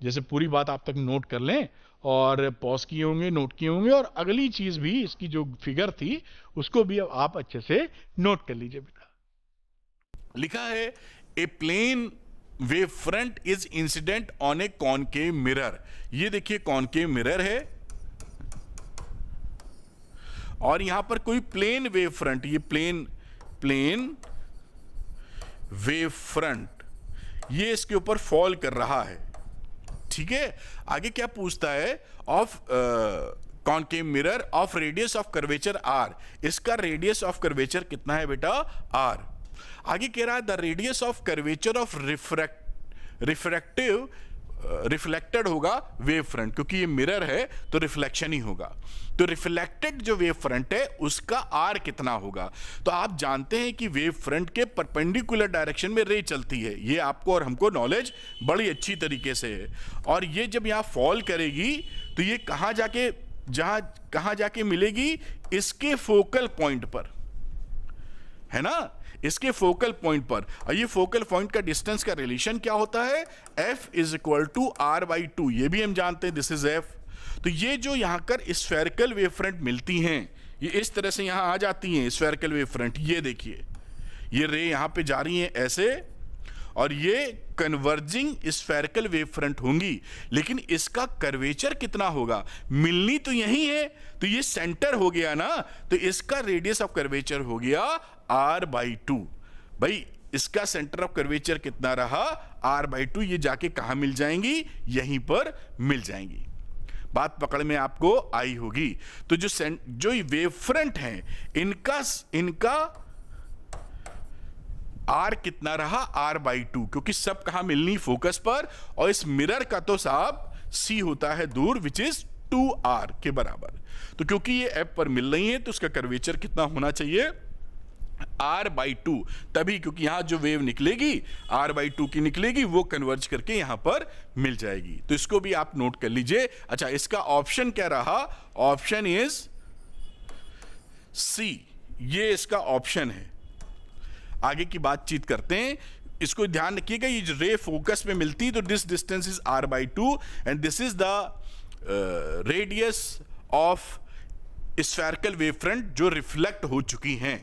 जैसे पूरी बात आप तक नोट कर लें, और पॉज किए होंगे, नोट किए होंगे, और अगली चीज भी इसकी जो फिगर थी उसको भी आप अच्छे से नोट कर लीजिए बेटा। लिखा है a plane wave front is incident on a concave mirror. ये देखिए कॉनकेव मिरर है और यहां पर कोई प्लेन वेव फ्रंट, ये प्लेन प्लेन वेव फ्रंट, ये इसके ऊपर फॉल कर रहा है। ठीक है, आगे क्या पूछता है, of concave mirror of radius of curvature R, इसका रेडियस ऑफ कर्वेचर कितना है बेटा, आर। आगे कह रहा है the radius of curvature of reflected होगा वेव फ्रंट, क्योंकि ये मिरर है तो रिफ्लेक्शन ही होगा, तो रिफ्लेक्टेड जो वेव फ्रंट है उसका आर कितना होगा। तो आप जानते हैं कि वेव फ्रंट के परपेंडिकुलर डायरेक्शन में रे चलती है, ये आपको और हमको नॉलेज बड़ी अच्छी तरीके से है। और ये जब यहां फॉल करेगी तो ये कहां जाके मिलेगी, इसके फोकल पॉइंट पर, है ना, इसके फोकल पॉइंट पर। और ये फोकल पॉइंट का डिस्टेंस का रिलेशन क्या होता है, F is equal to R/2, ये भी हम जानते हैं, दिस इज F। तो ये जो यहां कर स्फेरिकल वेव फ्रंट मिलती हैं, ये इस तरह से यहां आ जाती हैं स्फेरिकल वेव फ्रंट, ये देखिए ये रे यहां पे जा रही हैं ऐसे, और ये कन्वर्जिंग स्फेरिकल वेव फ्रंट होंगी, लेकिन इसका कर्वेचर कितना होगा, मिलनी तो यही है, तो ये सेंटर हो गया ना, तो इसका रेडियस ऑफ कर्वेचर हो गया R/2। भाई इसका सेंटर ऑफ कर्वेचर कितना रहा, R/2, ये जाके कहां मिल जाएंगी, यहीं पर मिल जाएंगी। बात पकड़ में आपको आई होगी। तो जो वेव फ्रंट हैं, इनका आर कितना रहा, R/2, क्योंकि सब कहां मिलनी, फोकस पर, और इस मिरर का तो साहब C होता है दूर, विच इज 2R के बराबर। तो क्योंकि ये F पर मिल रही है तो उसका कर्वेचर कितना होना चाहिए, R/2, तभी क्योंकि यहां जो वेव निकलेगी R/2 की निकलेगी, वो कन्वर्ज करके यहां पर मिल जाएगी। तो इसको भी आप नोट कर लीजिए। अच्छा, इसका ऑप्शन क्या रहा, ऑप्शन इज C, ये इसका ऑप्शन है। आगे की बातचीत करते हैं, इसको ध्यान रखिएगा, ये जो रे फोकस में मिलती है तो this distance is R/2 and this is the radius of spherical wave front जो रिफ्लेक्ट हो चुकी हैं।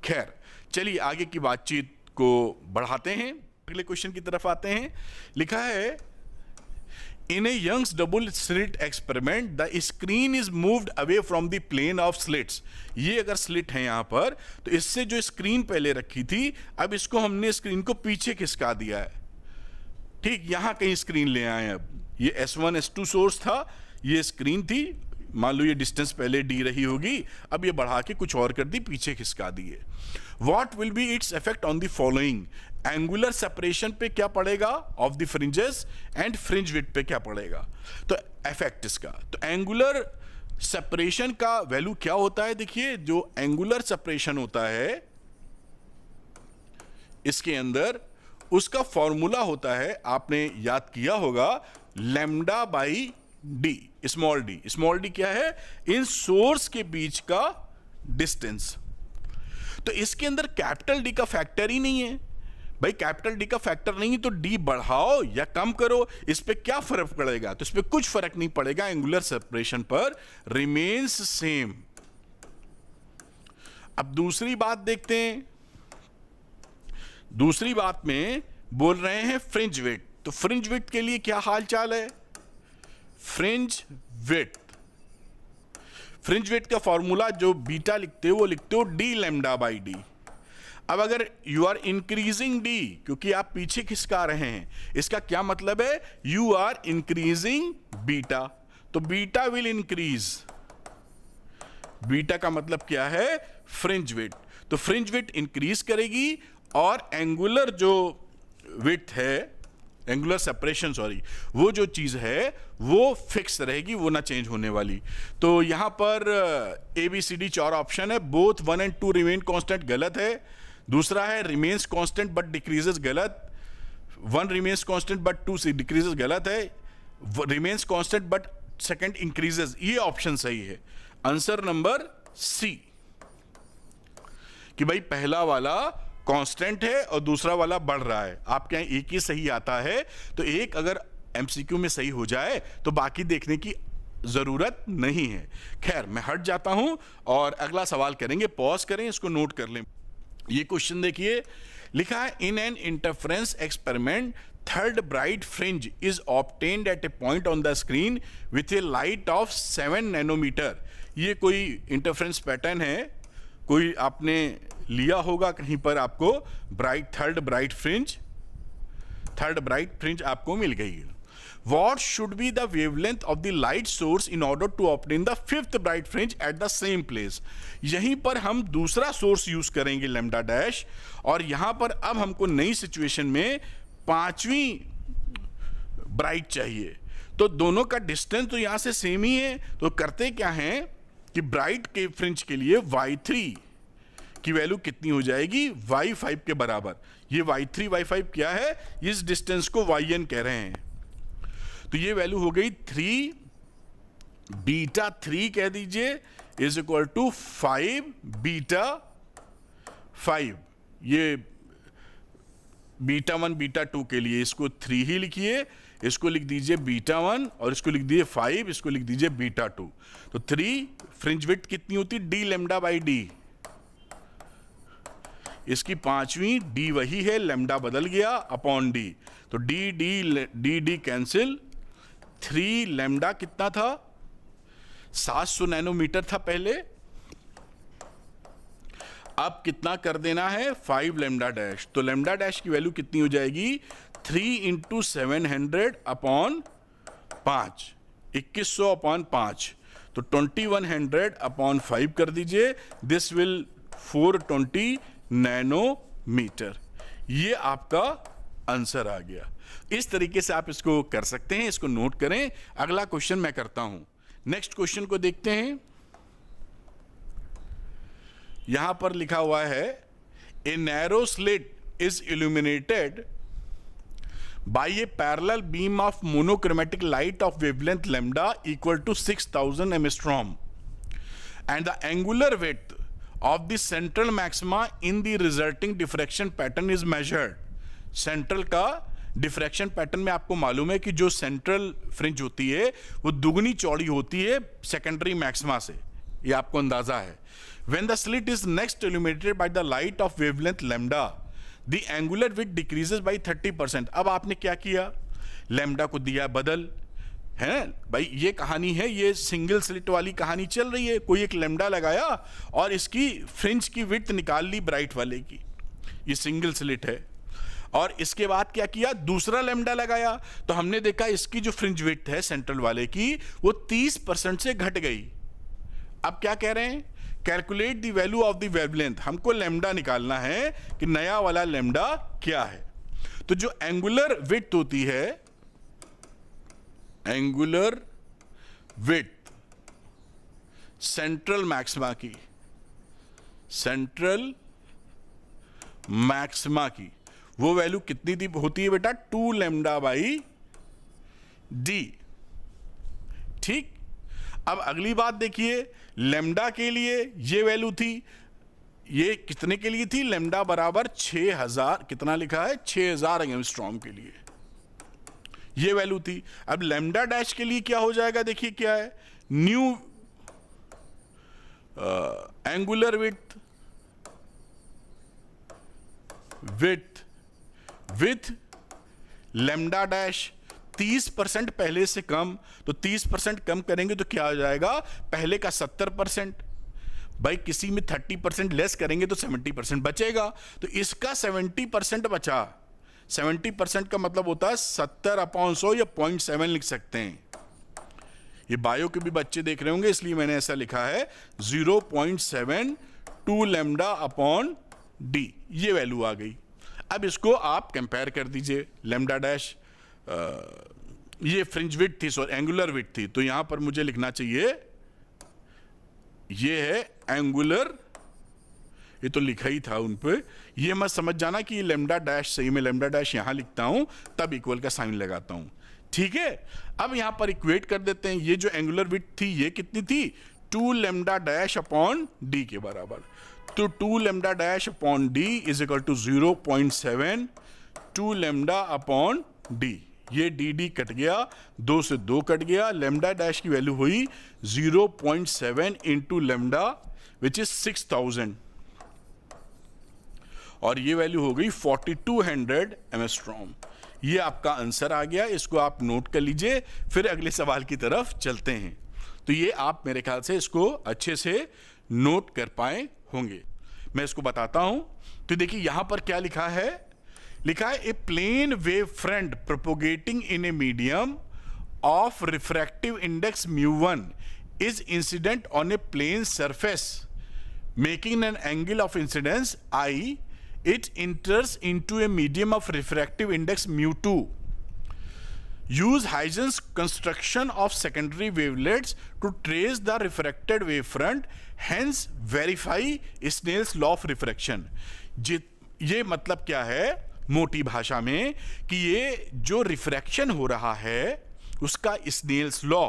खैर चलिए आगे की बातचीत को बढ़ाते हैं, अगले क्वेश्चन की तरफ आते हैं। लिखा है in a Young's double slit experiment the screen is moved away from the plane of slits. ये अगर स्लिट है यहां पर, तो इससे जो स्क्रीन पहले रखी थी, अब इसको हमने स्क्रीन को पीछे खिसका दिया है। ठीक, यहां कहीं स्क्रीन ले आए। अब ये S1 S2 सोर्स था, ये स्क्रीन थी, मान लो ये डिस्टेंस पहले d रही होगी, अब ये बढ़ा के कुछ और कर दी, पीछे खिसका दिए। What will be its effect on the following, angular separation पे क्या पड़ेगा of the fringes and fringe width पे क्या पड़ेगा। तो इफेक्ट इसका, तो एंगुलर सेपरेशन का वैल्यू क्या होता है, देखिए जो एंगुलर सेपरेशन होता है इसके अंदर, उसका फॉर्मूला होता है, आपने याद किया होगा, lambda by D, small D. Small D क्या है, इन सोर्स के बीच का डिस्टेंस। तो इसके अंदर कैपिटल डी का फैक्टर ही नहीं है। भाई कैपिटल डी का फैक्टर नहीं है तो डी बढ़ाओ या कम करो, इस पे क्या फर्क पड़ेगा, तो इस पे कुछ फर्क नहीं पड़ेगा, एंगुलर सेपरेशन पर रिमेन्स सेम। अब दूसरी बात देखते हैं, दूसरी बात में बोल रहे हैं फ्रिंज विड्थ। तो फ्रिंज विड्थ के लिए क्या हाल चाल है, फ्रिंज विड्थ, फ्रिंज विड्थ का फॉर्मूला जो बीटा लिखते हो वो लिखते हो डी लैम्डा बाई डी। अब अगर यू आर इंक्रीजिंग डी, क्योंकि आप पीछे खिसका रहे हैं, इसका क्या मतलब है, यू आर इंक्रीजिंग बीटा, तो बीटा विल इंक्रीज। बीटा का मतलब क्या है, फ्रिंज विड्थ। तो फ्रिंज विड्थ इंक्रीज करेगी और एंगुलर जो विड्थ है, एंगुलर सेपरेशन सॉरी, वो जो चीज है वो फिक्स रहेगी, वो ना चेंज होने वाली। तो यहां पर ABCD 4 ऑप्शन है, बोथ 1 and 2 रिमेन कांस्टेंट, गलत है। दूसरा है रिमेन्स कांस्टेंट बट डिक्रीजेस, गलत। 1 रिमेन्स कांस्टेंट बट 2 डिक्रीजेस, गलत है। Remains constant but second increases, ये ऑप्शन सही है। आंसर नंबर C, कि भाई पहला वाला कांस्टेंट है और दूसरा वाला बढ़ रहा है। आपके यहां एक ही सही आता है, तो एक अगर MCQ में सही हो जाए तो बाकी देखने की जरूरत नहीं है। खैर मैं हट जाता हूं और अगला सवाल करेंगे, पॉज करें, इसको नोट कर लें। ये क्वेश्चन देखिए, लिखा है in an interference experiment third bright fringe is obtained at a point on the screen with a light of 7 nanometre. ये कोई इंटरफेरेंस पैटर्न है, कोई आपने लिया होगा कहीं पर, आपको थर्ड ब्राइट फ्रिंज आपको मिल गई। What should be the wavelength of the light source in order to obtain the fifth bright fringe at the same place? यहीं पर हम दूसरा सोर्स यूज करेंगे लैम्डा डैश, और यहां पर अब हमको नई सिचुएशन में पांचवी ब्राइट चाहिए। तो दोनों का डिस्टेंस तो यहां से सेम ही है, तो करते क्या है कि ब्राइट के फ्रिंज के लिए y3 की वैल्यू कितनी हो जाएगी, y5 के बराबर। ये y3 y5 क्या है, इस डिस्टेंस को yn कह रहे हैं। तो ये वैल्यू हो गई 3 बीटा 3 कह दीजिए इज इक्वल टू 5 बीटा 5। ये बीटा 1 बीटा 2 के लिए इसको 3 ही लिखिए, इसको लिख दीजिए बीटा 1 और इसको लिख दीजिए 5, इसको लिख दीजिए बीटा 2। तो 3 फ्रिंज विड्थ कितनी होती, डी लैम्डा बाई डी। इसकी पांचवी डी वही है, लैम्डा बदल गया अपॉन डी, तो D D D D cancel. 3 lambda कितना था, 700 नैनोमीटर था पहले, अब कितना कर देना है 5 लैम्डा डैश। तो लैम्डा डैश की वैल्यू कितनी हो जाएगी, 3 इंटू 700 अपॉन 5, 2100 अपॉन 5, तो 2100 अपॉन 5 कर दीजिए, दिस विल 420 नैनोमीटर। ये आपका आंसर आ गया। इस तरीके से आप इसको कर सकते हैं, इसको नोट करें। अगला क्वेश्चन मैं करता हूं, नेक्स्ट क्वेश्चन को देखते हैं। यहां पर लिखा हुआ है a narrow slit is illuminated by a parallel beam of monochromatic light of wavelength lambda equal to 6000 angstrom and the angular width of the central maxima in the resulting diffraction pattern is measured। Central का diffraction pattern में आपको मालूम है कि जो central fringe होती है वो दुगनी चौड़ी होती है सेकेंडरी मैक्सिमा से, ये आपको अंदाजा है। when the slit is next illuminated by the light of wavelength lambda the angular width decreases by 30%। अब आपने क्या किया, लैम्डा को दिया बदल, है भाई, ये कहानी है, ये सिंगल स्लिट वाली कहानी चल रही है। कोई एक लैम्डा लगाया और इसकी फ्रिंज की विड्थ निकाल ली ब्राइट वाले की, ये सिंगल स्लिट है। और इसके बाद क्या किया, दूसरा लैम्डा लगाया, तो हमने देखा इसकी जो फ्रिंज विड्थ है सेंट्रल वाले की वो 30% से घट गई। अब क्या कह रहे हैं, calculate the value of the wavelength. हमको लैम्डा निकालना है कि नया वाला लैम्डा क्या है। तो जो एंगुलर विड्थ होती है, एंगुलर विड्थ सेंट्रल मैक्सिमा की, सेंट्रल मैक्सिमा की वो वैल्यू कितनी दी होती है बेटा, 2 लैम्डा बाई डी। ठीक, अब अगली बात देखिए, लैम्डा के लिए ये वैल्यू थी, ये कितने के लिए थी, लैम्डा बराबर 6000, कितना लिखा है 6000 एंगस्ट्रॉम के लिए ये वैल्यू थी। अब लैम्डा डैश के लिए क्या हो जाएगा, देखिए क्या है, new angular width with lambda dash 30% पहले से कम, तो 30% कम करेंगे तो क्या हो जाएगा, पहले का 70%, भाई किसी में 30% लेस करेंगे तो 70% बचेगा, तो इसका 70% बचा। 70% का मतलब होता है 70/100 या 0.7 लिख सकते हैं। ये बायो के भी बच्चे देख रहे होंगे, इसलिए मैंने ऐसा लिखा है 0.72 लैम्डा अपॉन डी, ये वैल्यू आ गई। अब इसको आप कंपेयर कर दीजिए, लैम्डा डैश ये फ्रिंज विड्थ थी, सॉरी एंगुलर विड्थ थी, तो यहां पर मुझे लिखना चाहिए ये है एंगुलर, ये तो लिखा ही था उन पे, ये मत समझ जाना कि लैम्डा डैश, सही में लैम्डा डैश यहां लिखता हूं तब इक्वल का साइन लगाता हूं, ठीक है। अब यहां पर इक्वेट कर देते हैं, ये जो एंगुलर विड्थ थी ये कितनी थी, 2 लैम्डा डैश अपॉन डी के बराबर। तो 2 lambda dash upon d is equal to 0.7 2 lambda upon d, ये डी डी कट गया, 2 से 2 कट गया, लैम्डा डैश की वैल्यू हुई 0.7 इंटू लैम्डा विच इज 6000, और ये वैल्यू हो गई 4200 एंगस्ट्रॉम। ये आपका आंसर आ गया, इसको आप नोट कर लीजिए, फिर अगले सवाल की तरफ चलते हैं। तो ये आप मेरे ख्याल से इसको अच्छे से नोट कर पाए होंगे। मैं इसको बताता हूं। तो देखिए यहां पर क्या लिखा है, a plane wave front propagating in a medium of refractive index μ1 is incident on a plane surface making an angle of incidence I. It enters into a medium of refractive index μ2. Use Huygens construction of secondary wavelets to trace the refracted wavefront, hence verify Snell's law of refraction. ये मतलब क्या है मोटी भाषा में कि ये जो रिफ्रैक्शन हो रहा है उसका स्नेल्स लॉ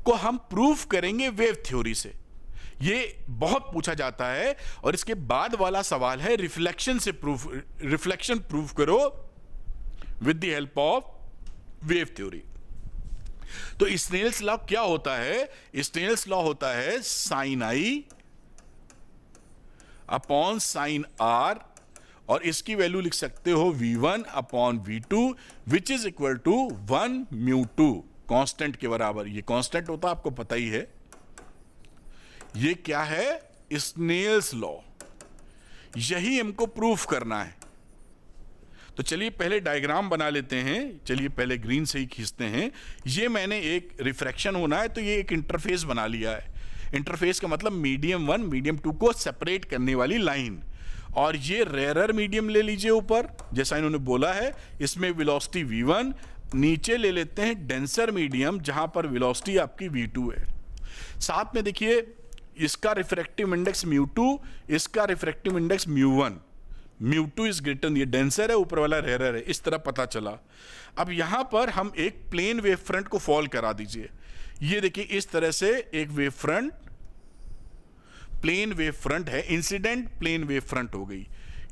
को हम प्रूफ करेंगे वेव थ्योरी से। ये बहुत पूछा जाता है। और इसके बाद वाला सवाल है रिफ्लेक्शन प्रूफ करो with the help of wave theory. तो स्नेल्स लॉ क्या होता है? स्नेल्स लॉ होता है साइन आई अपॉन साइन आर, और इसकी वैल्यू लिख सकते हो v1 upon v2 which is equal to 1 μ2 constant के बराबर। ये कांस्टेंट होता है आपको पता ही है। ये क्या है? Snell's law. यही हमको प्रूफ करना है। तो चलिए पहले डायग्राम बना लेते हैं। चलिए पहले ग्रीन से ही खींचते हैं। ये मैंने एक रिफ्रैक्शन होना है तो ये एक इंटरफेस बना लिया है। इंटरफेस का मतलब मीडियम 1 मीडियम 2 को सेपरेट करने वाली लाइन। और ये रेयरर मीडियम ले लीजिए ऊपर, जैसा इन्होंने बोला है। इसमें वेलोसिटी v1, नीचे ले लेते हैं डेंसर मीडियम जहां पर वेलोसिटी आपकी v2 है। साथ में देखिए इसका रिफ्रैक्टिव इंडेक्स μ2, इसका रिफ्रैक्टिव इंडेक्स μ1। μ2 इज ग्रेटर, ये डेंसर है, ऊपर वाला रेयरर है। इस तरह पता चला। अब यहां पर हम एक प्लेन वेव फ्रंट को फॉल करा दीजिए। ये देखिए इस तरह से एक wave front, plane wave front है, इंसिडेंट प्लेन वेव फ्रंट हो गई।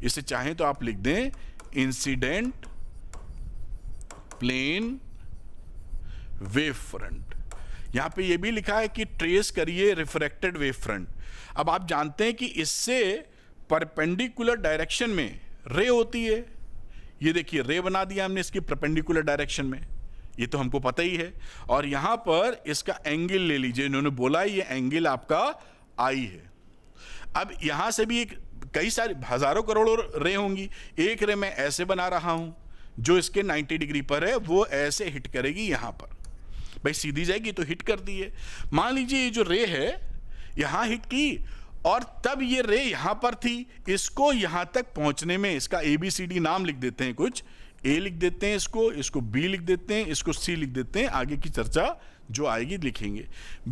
इसे चाहें तो आप लिख दें इंसिडेंट प्लेन वेव फ्रंट। यहां पे ये भी लिखा है कि ट्रेस करिए रिफ्रैक्टेड वेव फ्रंट। अब आप जानते हैं कि इससे परपेंडिकुलर डायरेक्शन में रे होती है। ये देखिए रे बना दिया हमने इसकी परपेंडिकुलर डायरेक्शन में, ये तो हमको पता ही है। और यहां पर इसका एंगल ले लीजिए, इन्होंने बोला ये एंगल आपका आई है। अब यहां से भी कई सारी हजारों करोड़ों रे होंगी। एक रे मैं ऐसे बना रहा हूं जो इसके 90 डिग्री पर है, वो ऐसे हिट करेगी यहां पर। भाई सीधी जाएगी तो हिट कर दी है। मान लीजिए ये जो रे है यहां हिट की और तब ये रे यहां पर थी। इसको यहां तक पहुंचने में इसका ABCD नाम लिख देते हैं, कुछ A लिख देते हैं, इसको B लिख देते हैं, इसको C लिख देते हैं। आगे की चर्चा जो आएगी लिखेंगे।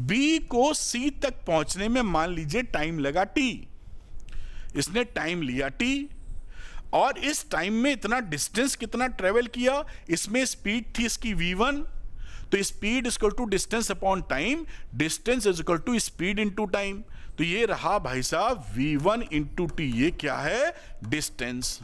B को C तक पहुंचने में मान लीजिए टाइम लगा T। इसने टाइम लिया T और इस टाइम में इतना डिस्टेंस कितना ट्रेवल किया, इसमें स्पीड थी इसकी v1। तो speed equal to distance upon time, distance is equal to speed into time. तो ये रहा भाई साहब v1 इंटू टी। ये क्या है? डिस्टेंस।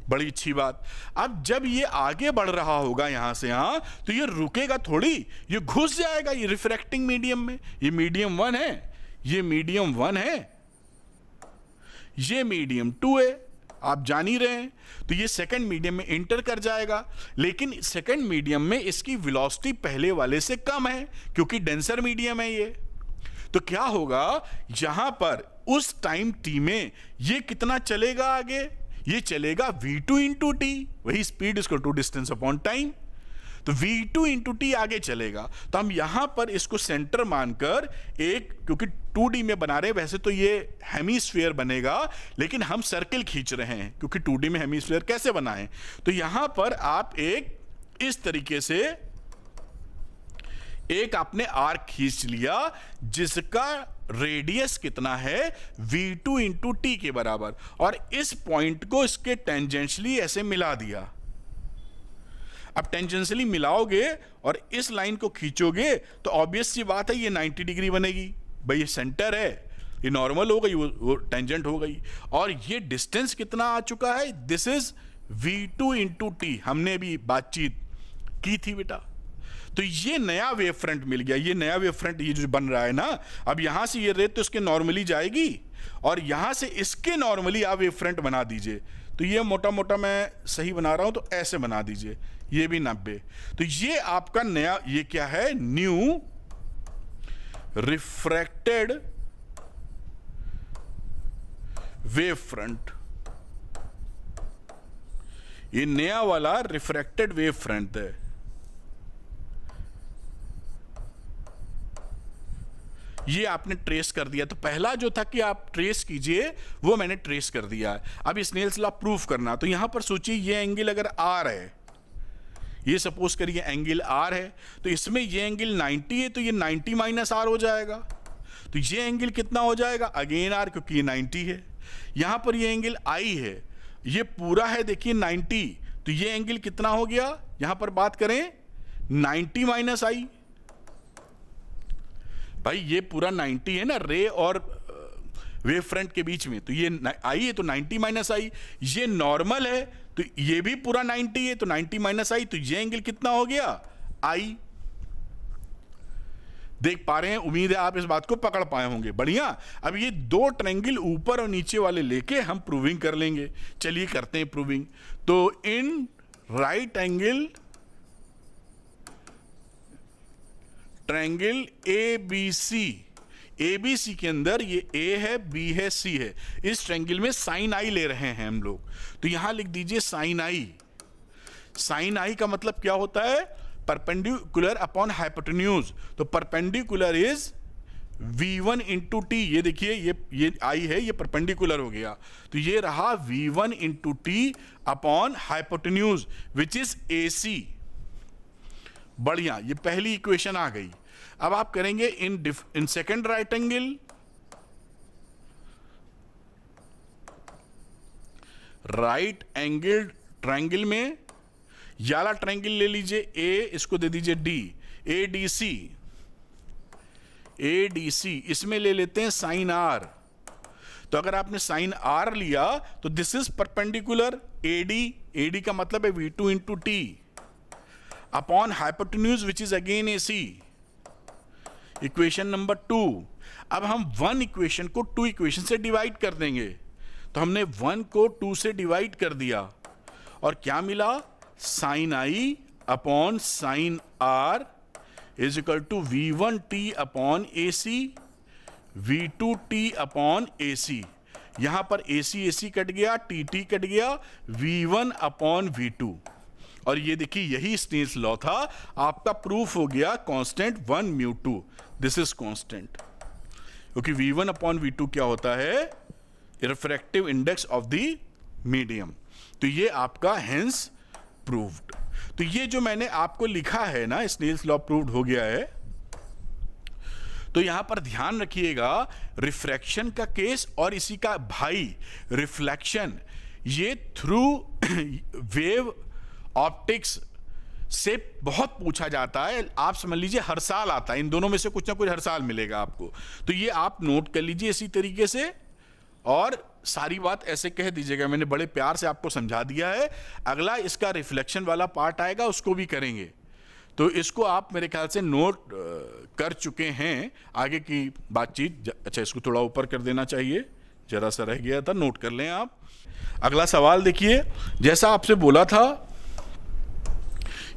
बड़ी अच्छी बात। अब जब ये आगे बढ़ रहा होगा यहां से यहां, तो ये रुकेगा थोड़ी, ये घुस जाएगा ये रिफ्रैक्टिंग मीडियम में। ये मीडियम 1 है, ये मीडियम 1 है, ये मीडियम 2 है, आप जान ही रहे हैं। तो ये सेकंड मीडियम में इंटर कर जाएगा। लेकिन सेकंड मीडियम में इसकी वेलोसिटी पहले वाले से कम है क्योंकि डेंसर मीडियम है ये। तो क्या होगा, यहां पर उस टाइम t में ये कितना चलेगा आगे? ये चलेगा v2 इंटू टी, वही speed equal to distance upon time. तो v2 इंटू टी आगे चलेगा। तो हम यहां पर इसको सेंटर मानकर एक, क्योंकि 2D में बना रहे हैं, वैसे तो ये हेमीस्फीयर बनेगा लेकिन हम सर्किल खींच रहे हैं क्योंकि 2D में हेमीस्फीयर कैसे बनाएं। तो यहां पर आप एक इस तरीके से एक आपने आर्क खींच लिया जिसका रेडियस कितना है? v2 इंटू टी के बराबर। और इस पॉइंट को इसके टेंजेंशियली ऐसे मिला दिया। अब टेंजेंशियली मिलाओगे और इस लाइन को खींचोगे तो ऑब्वियस सी बात है ये 90 डिग्री बनेगी। भाई ये सेंटर है, ये नॉर्मल हो गई, वो टेंजेंट हो गई। और ये डिस्टेंस कितना आ चुका है? This is v2 into T. हमने भी बातचीत की थी बेटा। तो ये नया वेव फ्रंट मिल गया। ये नया वेव फ्रंट ये जो बन रहा है ना, अब यहां से ये रे तो इसके नॉर्मली जाएगी और यहां से इसके नॉर्मली आप वेव फ्रंट बना दीजिए। तो ये मोटा मोटा मैं सही बना रहा हूं तो ऐसे बना दीजिए, ये भी 90। तो ये आपका नया, ये क्या है? न्यू वेव फ्रंट, ये नया वाला रिफ्रैक्टेड वेव फ्रंट है। ये आपने ट्रेस कर दिया। तो पहला जो था कि आप ट्रेस कीजिए, वो मैंने ट्रेस कर दिया। अब स्नेल्स लॉ प्रूफ करना, तो यहां पर सोचिए ये एंगल अगर आर है, ये सपोज करिए एंगल आर है, तो इसमें ये एंगल 90 है, तो ये 90 माइनस आर हो जाएगा। तो ये एंगल कितना हो जाएगा, अगेन आर, क्योंकि ये 90 है। यहां पर ये एंगल आई है, ये पूरा है देखिए 90, तो ये एंगल कितना हो गया, यहां पर बात करें 90 माइनस आई। भाई ये पूरा 90 है ना रे और वेव फ्रंट के बीच में, तो ये आई है तो 90 माइनस आई। ये नॉर्मल है तो ये भी पूरा 90 है, तो 90 माइनस आई, तो ये एंगल कितना हो गया, आई। देख पा रहे हैं, उम्मीद है आप इस बात को पकड़ पाए होंगे। बढ़िया। अब ये दो ट्रायंगल ऊपर और नीचे वाले लेके हम प्रूविंग कर लेंगे। चलिए करते हैं प्रूविंग। तो in right angle triangle ABC, ABC के अंदर ये A है, B है, C है, इस ट्रायंगल में साइन आई ले रहे हैं हम लोग। तो यहां लिख दीजिए साइन आई। साइन आई का मतलब क्या होता है, परपेंडिकुलर अपॉन हाइपोटेन्यूज। तो perpendicular is V1 into T. ये देखिए ये आई है, ये परपेंडिकुलर हो गया, तो ये रहा V1 into T upon hypotenuse which is AC। बढ़िया, ये पहली इक्वेशन आ गई। अब आप करेंगे in second right angle, right angle triangle में ये वाला ट्रायंगल ले लीजिए A, इसको दे दीजिए D, ADC, इसमें ले लेते हैं साइन R। तो अगर आपने साइन R लिया तो दिस इज परपेंडिकुलर AD का मतलब है V2 into T upon hypotenuse which is again AC। Equation number 2। अब हम 1 इक्वेशन को 2 इक्वेशन से डिवाइड कर देंगे। तो हमने 1 को 2 से डिवाइड कर दिया और क्या मिला, sine I upon sine r is equal to V1t upon AC, V2t upon AC। यहां पर AC कट गया, TT कट गया, V1 अपॉन V2। और ये देखिए यही स्नेल्स लॉ था, आपका प्रूफ हो गया कांस्टेंट 1 μ2, दिस इज कांस्टेंट, क्योंकि V1 अपॉन V2 क्या होता है, refractive index of the medium. तो ये आपका हेंस प्रूव्ड। तो ये जो मैंने आपको लिखा है ना, स्नेल्स लॉ प्रूव्ड हो गया है। तो यहां पर ध्यान रखिएगा, रिफ्रैक्शन का केस और इसी का भाई रिफ्लेक्शन, ये थ्रू वेव ऑप्टिक्स से बहुत पूछा जाता है। आप समझ लीजिए हर साल आता है, इन दोनों में से कुछ ना कुछ हर साल मिलेगा आपको। तो ये आप नोट कर लीजिए इसी तरीके से, और सारी बात ऐसे कह दीजिएगा। मैंने बड़े प्यार से आपको समझा दिया है। अगला इसका रिफ्लेक्शन वाला पार्ट आएगा, उसको भी करेंगे। तो इसको आप मेरे ख्याल से नोट कर चुके हैं, आगे की बातचीत। अच्छा, इसको थोड़ा ऊपर कर देना चाहिए, जरा सा रह गया था, नोट कर लें आप। अगला सवाल देखिए, जैसा आपसे बोला था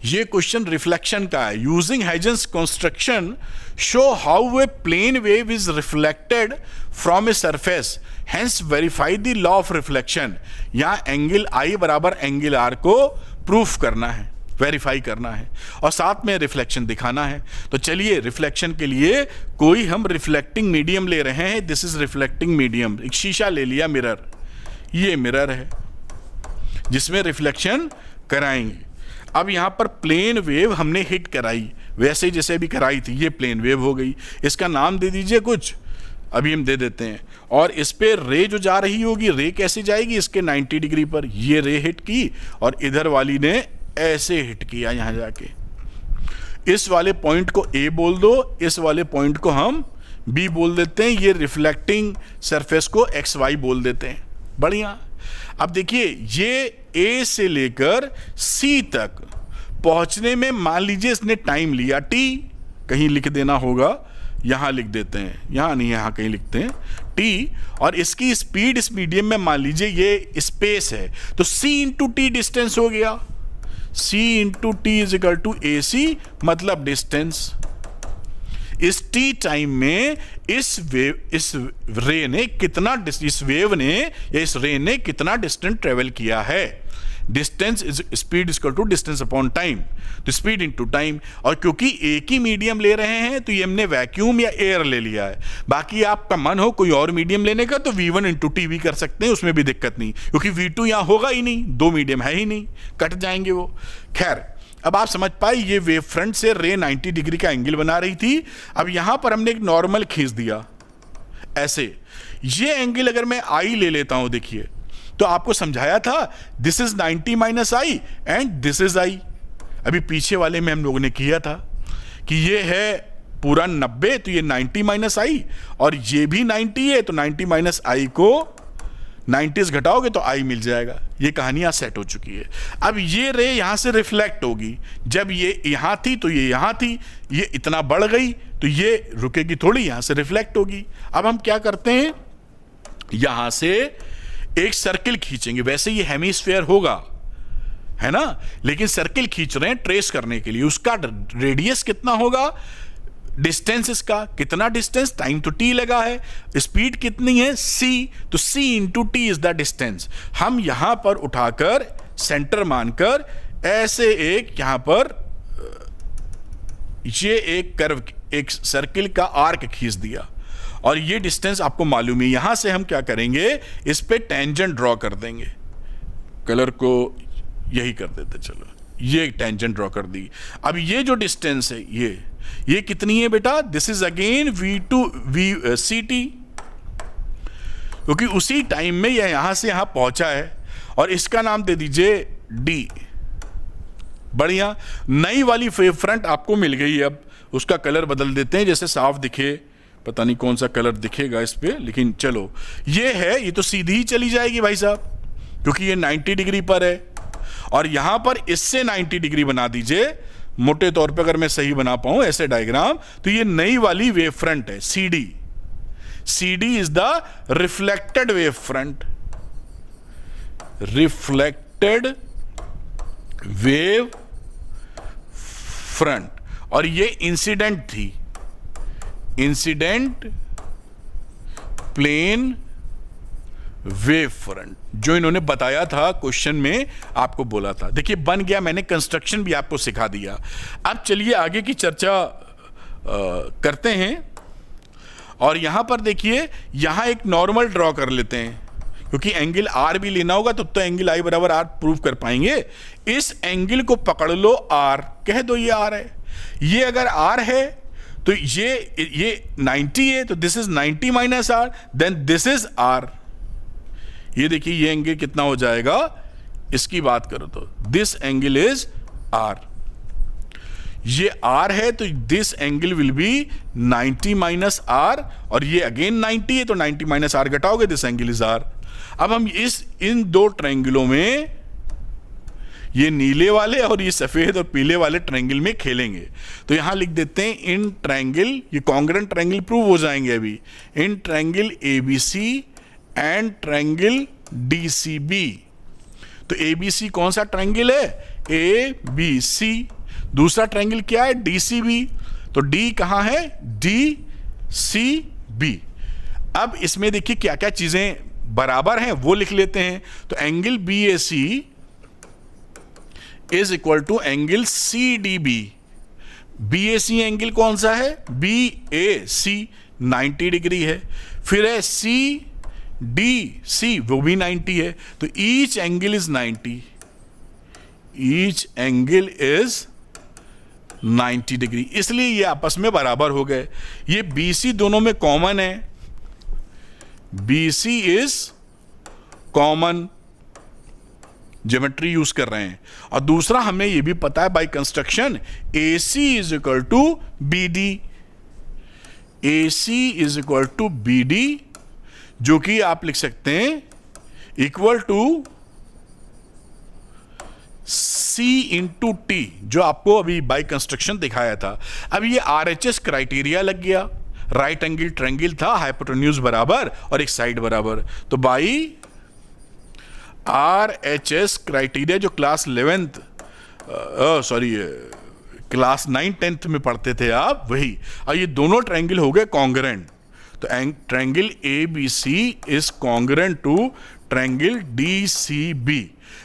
ये क्वेश्चन रिफ्लेक्शन का है। Using Huygens construction show how a plane wave is reflected from a surface, hence verify the law of reflection. यहां एंगल आई बराबर एंगल आर को प्रूफ करना है, वेरीफाई करना है, और साथ में रिफ्लेक्शन दिखाना है। तो चलिए रिफ्लेक्शन के लिए कोई हम रिफ्लेक्टिंग मीडियम ले रहे हैं। This is reflecting medium. एक शीशा ले लिया, मिरर, ये मिरर है जिसमें रिफ्लेक्शन कराएंगे। अब यहां पर प्लेन वेव हमने हिट कराई, वैसे जैसे भी कराई थी, ये प्लेन वेव हो गई। इसका नाम दे दीजिए कुछ, अभी हम दे देते हैं। और इस पे रे जो जा रही होगी, रे कैसे जाएगी, इसके 90 डिग्री पर ये रे हिट की, और इधर वाली ने ऐसे हिट किया यहां जाके। इस वाले पॉइंट को ए बोल दो, इस वाले पॉइंट को हम बी बोल देते हैं, ये रिफ्लेक्टिंग सरफेस को एक्स वाई बोल देते हैं। बढ़िया। अब देखिए ये ए से लेकर सी तक पहुंचने में मान लीजिए इसने टाइम लिया टी, कहीं लिख देना होगा, यहां लिख देते हैं, यहां नहीं, यहां कहीं लिखते हैं टी, और इसकी स्पीड इस मीडियम में मान लीजिए ये स्पेस है, तो सी इंटू टी डिस्टेंस हो गया। C into T is equal to A C, मतलब डिस्टेंस। इस टी टाइम में इस रे ने कितना, इस वेव ने या इस रे ने कितना डिस्टेंस ट्रेवल किया है। Distance is speed is equal to distance upon time, तो स्पीड इनटू टाइम। और क्योंकि एक ही मीडियम ले रहे हैं तो ये हमने वैक्यूम या एयर ले लिया है। बाकी आपका मन हो कोई और मीडियम लेने का तो V1 इंटू टी भी कर सकते हैं, उसमें भी दिक्कत नहीं, क्योंकि V2 यहां होगा ही नहीं, दो मीडियम है ही नहीं, कट जाएंगे वो। खैर, अब आप समझ पाए ये वेव फ्रंट से रे 90 डिग्री का एंगल बना रही थी। अब यहां पर हमने एक नॉर्मल खींच दिया ऐसे। ये एंगल अगर मैं आई ले लेता हूं, देखिए तो आपको समझाया था this is 90 minus I and this is I. अभी पीछे वाले में हम लोगों ने किया था कि ये है पूरा 90, तो ये 90 माइनस आई, और ये भी 90 है, तो 90 माइनस आई को 90 घटाओगे तो आई मिल जाएगा। ये कहानी यहां सेट हो चुकी है। अब ये रे यहां से रिफ्लेक्ट होगी, जब ये यहां थी तो ये यहां थी, ये इतना बढ़ गई तो ये रुकेगी थोड़ी, यहां से रिफ्लेक्ट होगी। अब हम क्या करते हैं, यहां से एक सर्किल खींचेंगे। वैसे ये हेमिस्फेयर होगा, है ना, लेकिन सर्किल खींच रहे हैं ट्रेस करने के लिए। उसका रेडियस कितना होगा, डिस्टेंस इसका कितना, डिस्टेंस टाइम तो टी लगा है, स्पीड कितनी है c, तो c into T is the distance. हम यहां पर उठाकर सेंटर मानकर ऐसे एक यहां पर ये एक कर्व, एक सर्किल का आर्क खींच दिया, और ये डिस्टेंस आपको मालूम है। यहां से हम क्या करेंगे, इस पे टेंजेंट ड्रॉ कर देंगे। कलर को यही कर देते, चलो ये टेंजेंट ड्रॉ कर दी। अब ये जो डिस्टेंस है ये कितनी है बेटा, this is again V2 c t, क्योंकि उसी टाइम में यह यहां से यहां पहुंचा है, और इसका नाम दे दीजिए D। बढ़िया, नई वाली वेव फ्रंट आपको मिल गई। अब उसका कलर बदल देते हैं, जैसे साफ दिखे, पता नहीं कौन सा कलर दिखेगा इस पे, लेकिन चलो ये है, ये तो सीधी ही चली जाएगी भाई साहब, क्योंकि ये 90 डिग्री पर है, और यहां पर इससे 90 डिग्री बना दीजिए। मोटे तौर पे अगर मैं सही बना पाऊं ऐसे डायग्राम, तो ये नई वाली वेव फ्रंट है CD। CD is the reflected wave front, reflected wave front, और ये इंसिडेंट थी, इंसिडेंट प्लेन वेव फ्रंट, जो इन्होंने बताया था क्वेश्चन में, आपको बोला था। देखिए बन गया, मैंने कंस्ट्रक्शन भी आपको सिखा दिया। अब चलिए आगे की चर्चा करते हैं, और यहां पर देखिए, यहां एक नॉर्मल ड्रॉ कर लेते हैं, क्योंकि एंगल आर भी लेना होगा, तब तो एंगल आई बराबर आर प्रूव कर पाएंगे। इस एंगल को पकड़ लो आर, कह दो ये आर है। ये अगर आर है तो ये 90 है, तो this is 90 minus r, then this is are. ये देखिए ये एंगल कितना हो जाएगा, इसकी बात करो तो दिस एंगल इज आर। ये आर है तो this angle will be 90 minus R, और ये अगेन 90 है तो 90 माइनस आर घटाओगे, दिस एंगल इज आर। अब हम इन दो ट्रायंगलों में, ये नीले वाले और ये सफेद और पीले वाले ट्रायंगल में खेलेंगे। तो यहां लिख देते हैं इन ट्रायंगल, ये कॉन्ग्रुएंट ट्रायंगल प्रूव हो जाएंगे अभी, in triangle ABC and triangle DCB। तो ABC कौन सा ट्रायंगल है, ABC। दूसरा ट्रायंगल क्या है, DCB। तो D कहां है, DCB। अब इसमें देखिए क्या क्या चीजें बराबर हैं वो लिख लेते हैं। तो angle BAC is equal to angle CDB। BAC angle कौन सा है, BAC 90 डिग्री है। फिर है CDC, वो भी 90 है। तो each angle is 90, each angle is 90 degree, इसलिए ये आपस में बराबर हो गए। ये BC दोनों में कॉमन है, BC is common, geometry use कर रहे हैं। और दूसरा हमें यह भी पता है by construction, AC is equal to BD, AC is equal to BD, जो कि आप लिख सकते हैं equal to C into t, जो आपको अभी बाय कंस्ट्रक्शन दिखाया था। अब ये RHS क्राइटेरिया लग गया, राइट एंगल ट्रायंगल था, हाइपोटेन्यूज बराबर और एक साइड बराबर। तो बाई RHS क्राइटेरिया, जो क्लास 11th क्लास 9-10 में पढ़ते थे आप, वही। और ये दोनों ट्रायंगल हो गए कॉन्ग्रुएंट, तो triangle ABC is congruent to triangle DCB।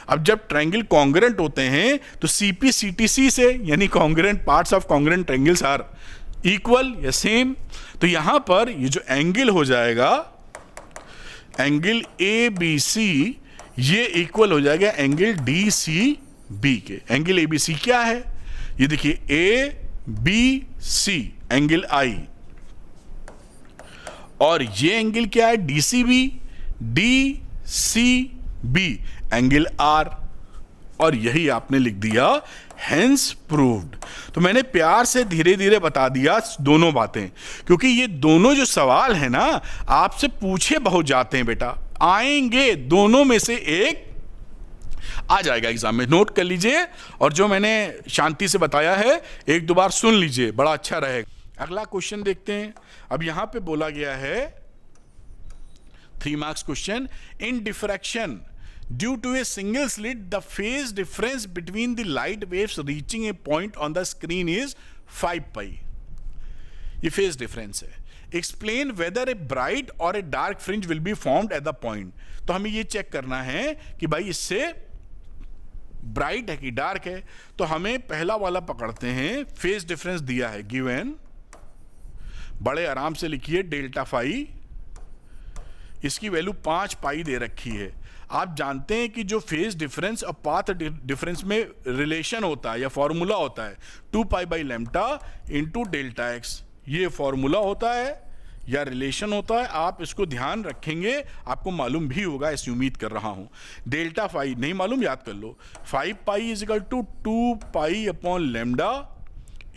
अब जब ट्रायंगल कॉन्ग्रुएंट होते हैं तो CPCTC से, यानी congruent parts of congruent triangles are equal या सेम। तो यहां पर ये जो एंगल हो जाएगा, एंगल ABC, ये इक्वल हो जाएगा एंगल DCB के। एंगल ABC क्या है, ये देखिए ABC एंगल I, और ये एंगल क्या है DCB एंगल R, और यही आपने लिख दिया हेंस प्रूव्ड। तो मैंने प्यार से धीरे धीरे बता दिया दोनों बातें, क्योंकि ये दोनों जो सवाल है ना आपसे पूछे बहुत जाते हैं बेटा, आएंगे दोनों में से एक आ जाएगा एग्जाम में, नोट कर लीजिए। और जो मैंने शांति से बताया है एक दो बार सुन लीजिए, बड़ा अच्छा रहेगा। अगला क्वेश्चन देखते हैं। अब यहां पे बोला गया है 3 marks question, in diffraction due to a single slit the phase difference between the light waves reaching a point on the screen is 5 pi। ये phase difference है। Explain whether a bright or a dark fringe will be formed at the point। तो हमें ये check करना है कि भाई इससे ब्राइट है कि डार्क है। तो हमें पहला वाला पकड़ते हैं, फेज डिफरेंस दिया है गिवन, बड़े आराम से लिखिए डेल्टा फाई, इसकी वैल्यू 5 पाई दे रखी है। आप जानते हैं कि जो फेज डिफरेंस और पाथ डिफरेंस में रिलेशन होता है या फॉर्मूला होता है 2 pi by lambda into delta x, ये फॉर्मूला होता है या रिलेशन होता है। आप इसको ध्यान रखेंगे, आपको मालूम भी होगा, ऐसी उम्मीद कर रहा हूं। डेल्टा फाई नहीं मालूम, याद कर लो, 5 pi is equal to 2 pi upon lambda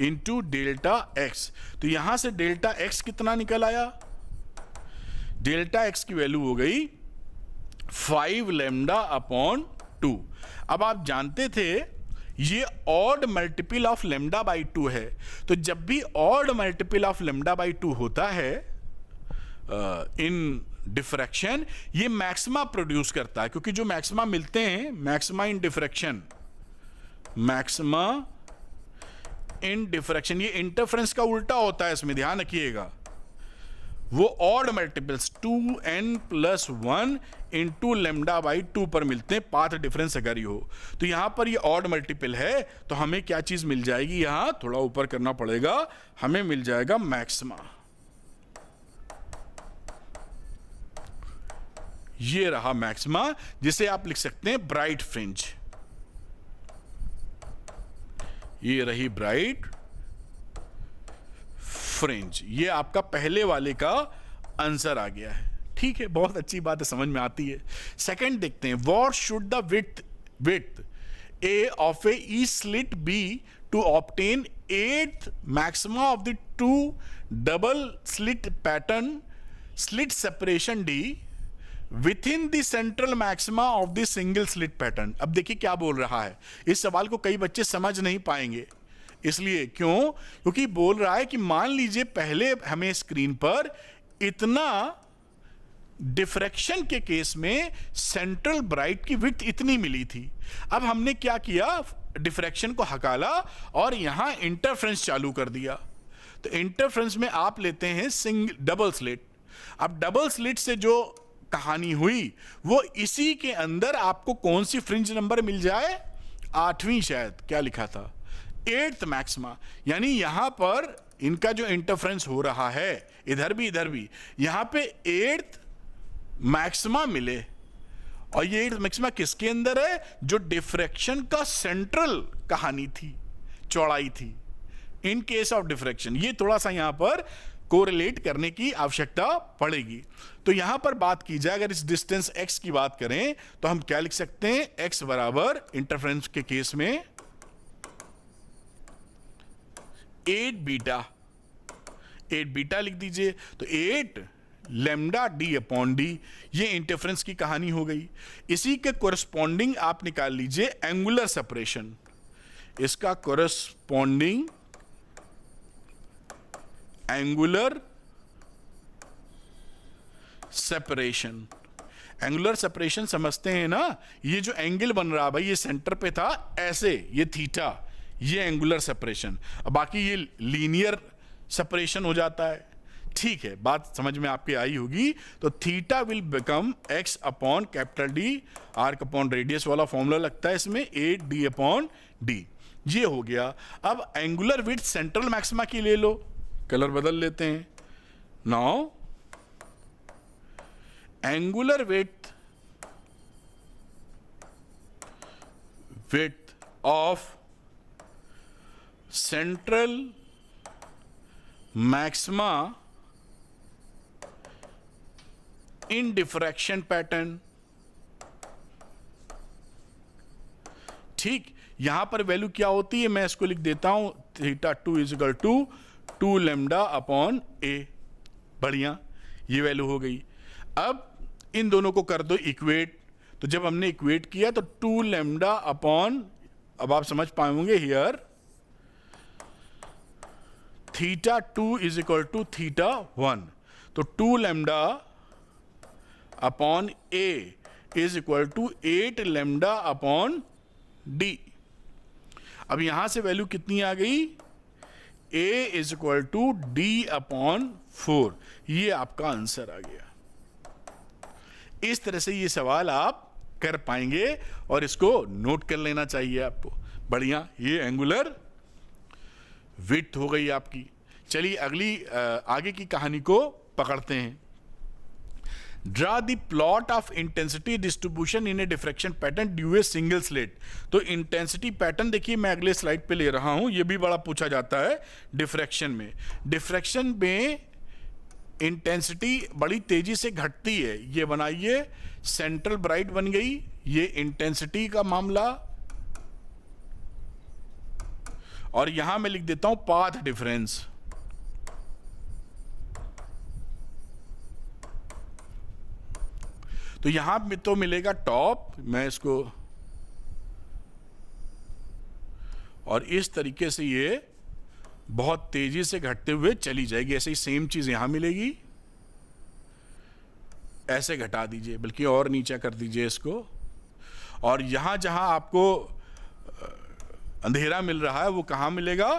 into delta x. तो यहां से डेल्टा एक्स कितना निकल आया, डेल्टा एक्स की वैल्यू हो गई 5 लैम्डा अपॉन 2। अब आप जानते थे ये odd multiple of lambda by 2 है, तो जब भी odd multiple of lambda by 2 होता है इन डिफ्रैक्शन, ये मैक्सिमा प्रोड्यूस करता है, क्योंकि जो मैक्सिमा मिलते हैं, मैक्सिमा इन डिफ्रैक्शन, मैक्सिमा इन डिफ्रैक्शन, ये इंटरफेरेंस का उल्टा होता है, इसमें ध्यान रखिएगा। वो odd multiples 2n+1 into lambda by 2 पर मिलते हैं, पाथ डिफरेंस अगर ये हो। तो यहां पर ये ऑड मल्टीपल है, तो हमें क्या चीज मिल जाएगी, यहां थोड़ा ऊपर करना पड़ेगा, हमें मिल जाएगा मैक्सिमा। ये रहा मैक्सिमा, जिसे आप लिख सकते हैं ब्राइट फ्रिंज। ये रही ब्राइट फ्रिंज, ये आपका पहले वाले का आंसर आ गया है। ठीक है, बहुत अच्छी बात है, समझ में आती है। सेकंड देखते हैं, what should the width a of a each slit be to obtain 8th maxima of the 2 double slit pattern slit separation d within the central maxima of the single slit pattern. अब देखिए क्या बोल रहा है, इस सवाल को कई बच्चे समझ नहीं पाएंगे, इसलिए क्यों, क्योंकि बोल रहा है कि मान लीजिए पहले हमें स्क्रीन पर इतना डिफ्रैक्शन के केस में सेंट्रल ब्राइट की विड्थ इतनी मिली थी। अब हमने क्या किया, डिफ्रैक्शन को हकाला और यहां इंटरफेरेंस चालू कर दिया। तो इंटरफेरेंस में आप लेते हैं डबल स्लिट। अब डबल स्लिट से जो कहानी हुई वो इसी के अंदर आपको कौन सी फ्रिंज नंबर मिल जाए, 8वीं शायद, क्या लिखा था 8th मैक्सिमा। यानी यहां पर इनका जो इंटरफेरेंस हो रहा है इधर भी यहां पे 8th मैक्सिमा मिले, और ये 8th मैक्सिमा किसके अंदर है, जो डिफ्रैक्शन का सेंट्रल कहानी थी, चौड़ाई थी इन केस ऑफ डिफ्रैक्शन। ये थोड़ा सा यहां पर कोरिलेट करने की आवश्यकता पड़ेगी। तो यहां पर बात की जाए, अगर इस डिस्टेंस x की बात करें तो हम क्या लिख सकते हैं, x बराबर इंटरफेरेंस के केस में 8 बीटा लिख दीजिए। तो 8 लैम्डा डी अपॉन डी, ये इंटरफेरेंस की कहानी हो गई। इसी के कोरस्पॉन्डिंग आप निकाल लीजिए एंगुलर सेपरेशन, इसका corresponding angular separation. Angular separation समझते हैं ना, ये जो एंगल बन रहा भाई, ये सेंटर पे था ऐसे, ये थीटा, ये एंगुलर सेपरेशन, बाकी ये लीनियर सेपरेशन हो जाता है। ठीक है, बात समझ में आपके आई होगी। तो theta will become x upon capital D, arc upon radius वाला फॉर्मूला लगता है इसमें, ए डी अपॉन डी। ये हो गया। अब एंगुलर विड्थ सेंट्रल मैक्सिमा की ले लो, कलर बदल लेते हैं। Now angular width of central maxima in diffraction pattern. ठीक, यहां पर वैल्यू क्या होती है, मैं इसको लिख देता हूं, theta 2 is equal to 2 lambda upon A. बढ़िया, ये वैल्यू हो गई। अब इन दोनों को कर दो इक्वेट। तो जब हमने इक्वेट किया तो 2 लैम्डा अपॉन, अब आप समझ पाएंगे here, theta 2 is equal to theta 1। तो 2 lambda upon A is equal to 8 lambda upon D. अब यहां से वैल्यू कितनी आ गई, A is equal to D upon 4। ये आपका आंसर आ गया। इस तरह से ये सवाल आप कर पाएंगे और इसको नोट कर लेना चाहिए आपको। बढ़िया, ये एंगुलर विड्थ हो गई आपकी। चलिए अगली आगे की कहानी को पकड़ते हैं। Draw the plot of intensity distribution in A diffraction pattern due A single slit. तो इंटेंसिटी पैटर्न देखिए मैं अगले स्लाइड पे ले रहा हूं, ये भी बड़ा पूछा जाता है डिफ्रैक्शन में। डिफ्रैक्शन में इंटेंसिटी बड़ी तेजी से घटती है। ये बनाइए, सेंट्रल ब्राइट बन गई, ये इंटेंसिटी का मामला, और यहां मैं लिख देता हूं पाथ डिफरेंस। तो यहां में तो मिलेगा टॉप, मैं इसको, और इस तरीके से ये बहुत तेजी से घटते हुए चली जाएगी। ऐसे ही सेम चीज यहां मिलेगी, ऐसे घटा दीजिए, बल्कि और नीचे कर दीजिए इसको। और यहां जहां आपको अंधेरा मिल रहा है वो कहां मिलेगा,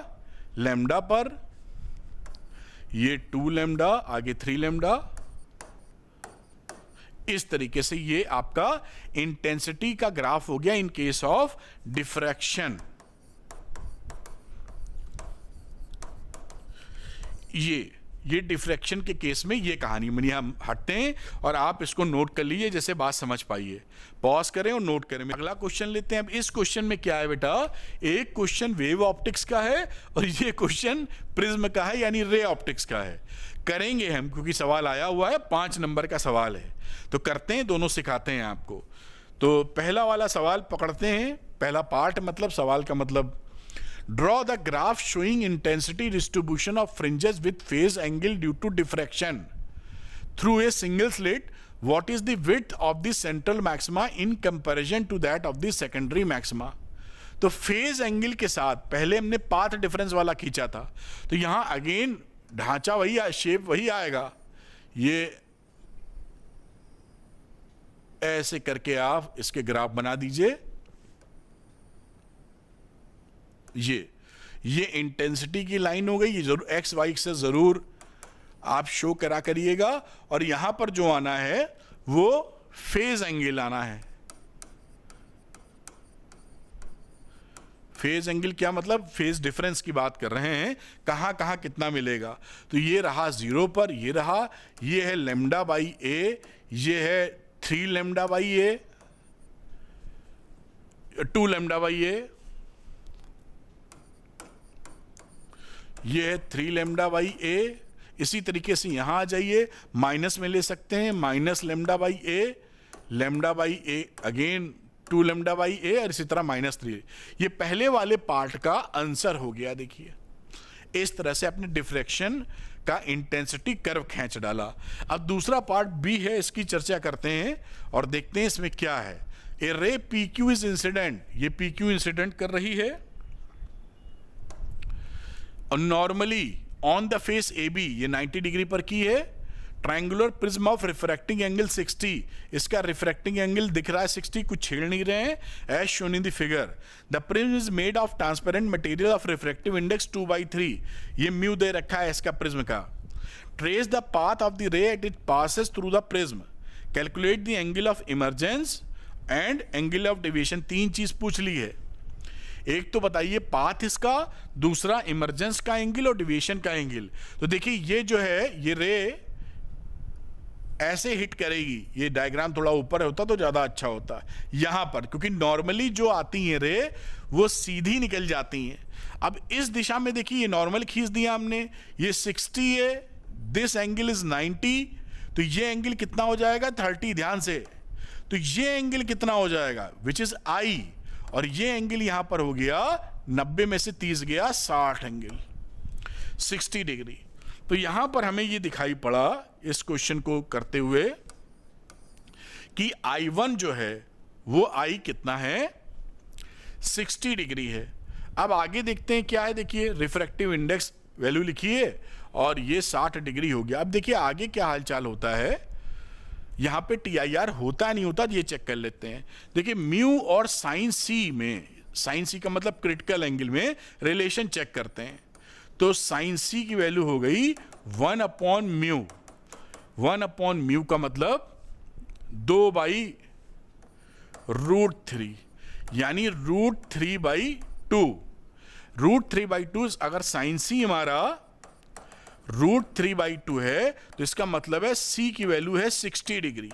लैम्डा पर। ये 2 लैम्डा, आगे 3 लैम्डा। इस तरीके से ये आपका इंटेंसिटी का ग्राफ हो गया इन केस ऑफ डिफ्रैक्शन। ये डिफ्रैक्शन के केस में ये कहानी बनी। हम हटते हैं और आप इसको नोट कर लीजिए, जैसे बात समझ पाइए। पॉज करें और नोट करें। अगला क्वेश्चन लेते हैं। अब इस क्वेश्चन में क्या है बेटा, एक क्वेश्चन वेव ऑप्टिक्स का है और ये क्वेश्चन प्रिज्म का है, यानी रे ऑप्टिक्स का है। करेंगे हम, क्योंकि सवाल आया हुआ है, 5 नंबर का सवाल है, तो करते हैं, दोनों सिखाते हैं आपको। तो पहला वाला सवाल पकड़ते हैं। पहला पार्ट मतलब सवाल का मतलब, draw the graph showing intensity distribution of fringes with phase angle due to diffraction through a single slit. What is the width of the central maxima in comparison to that of the secondary maxima. तो phase angle के साथ पहले हमने path difference वाला खींचा था, तो यहां अगेन ढांचा वही, शेप वही आएगा। ये ऐसे करके आप इसके ग्राफ बना दीजिए। ये इंटेंसिटी की लाइन हो गई, ये जरूर एक्स वाई से जरूर आप शो करा करिएगा। और यहां पर जो आना है वो फेज एंगल आना है। फेज एंगल क्या मतलब, फेज डिफरेंस की बात कर रहे हैं, कहां कहां कितना मिलेगा। तो ये रहा 0 पर, ये रहा, ये है लैम्डा बाई ए, ये है 3 lambda by A, 2 lambda by A, ये है 3 लैम्डा बाई ए। इसी तरीके से यहां आ जाइए, माइनस में ले सकते हैं, minus lambda by A, lambda by A again 2 lambda by A, और इसी तरह -3। ये पहले वाले पार्ट का आंसर हो गया। देखिए इस तरह से आपने डिफ्रैक्शन का इंटेंसिटी कर्व खींच डाला। अब दूसरा पार्ट बी है, इसकी चर्चा करते हैं और देखते हैं इसमें क्या है। A ray P Q is incident, ये पी क्यू इंसिडेंट कर रही है normally on the face A B, ये 90 डिग्री पर की है, triangular prism of refracting angle 60, इसका रिफ्रैक्टिंग एंगल दिख रहा है 60, कुछ छेड़ नहीं रहे हैं, as shown in the figure. The prism is made of transparent material of refractive index 2/3, ये म्यू दे रखा है इसका प्रिज्म का। Trace the path of the ray at it passes through the prism, calculate the angle of emergence and angle of deviation. 3 चीज पूछ ली है, एक तो बताइए पाथ इसका, दूसरा इमर्जेंस का एंगल और डेविएशन का एंगल। तो देखिए ये जो है ये रे ऐसे हिट करेगी, ये डायग्राम थोड़ा ऊपर होता तो ज्यादा अच्छा होता यहां पर, क्योंकि नॉर्मली जो आती हैं रे वो सीधी निकल जाती हैं। अब इस दिशा में देखिए ये नॉर्मल खींच दिया हमने, ये 60 है, दिस एंगल इज 90, तो ये एंगल कितना हो जाएगा 30, ध्यान से। तो ये एंगल कितना हो जाएगा विच इज आई, और ये एंगल यहां पर हो गया 90 में से 30 गया 60 एंगल, 60 डिग्री। तो यहां पर हमें ये दिखाई पड़ा इस क्वेश्चन को करते हुए कि I1 जो है वो I कितना है 60 डिग्री है। अब आगे देखते हैं क्या है, देखिए रिफ्रैक्टिव इंडेक्स वैल्यू लिखिए और ये 60 डिग्री हो गया। अब देखिए आगे क्या हालचाल होता है, यहां पे TIR होता नहीं होता ये चेक कर लेते हैं। देखिए म्यू और साइन सी में, साइन सी का मतलब क्रिटिकल एंगल में रिलेशन चेक करते हैं। तो साइन सी की वैल्यू हो गई 1/μ, 1/μ का मतलब 2/√3, यानी √3/2। √3/2 अगर साइन सी हमारा √3/2 है तो इसका मतलब है सी की वैल्यू है 60 डिग्री,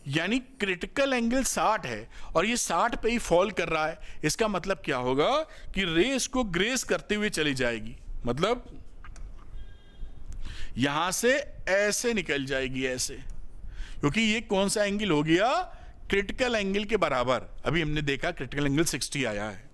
यानी क्रिटिकल एंगल 60 है और ये 60 पे ही फॉल कर रहा है। इसका मतलब क्या होगा कि रे इसको ग्रेस करते हुए चली जाएगी, मतलब यहां से ऐसे निकल जाएगी ऐसे, क्योंकि ये कौन सा एंगल हो गया क्रिटिकल एंगल के बराबर। अभी हमने देखा क्रिटिकल एंगल 60 आया है,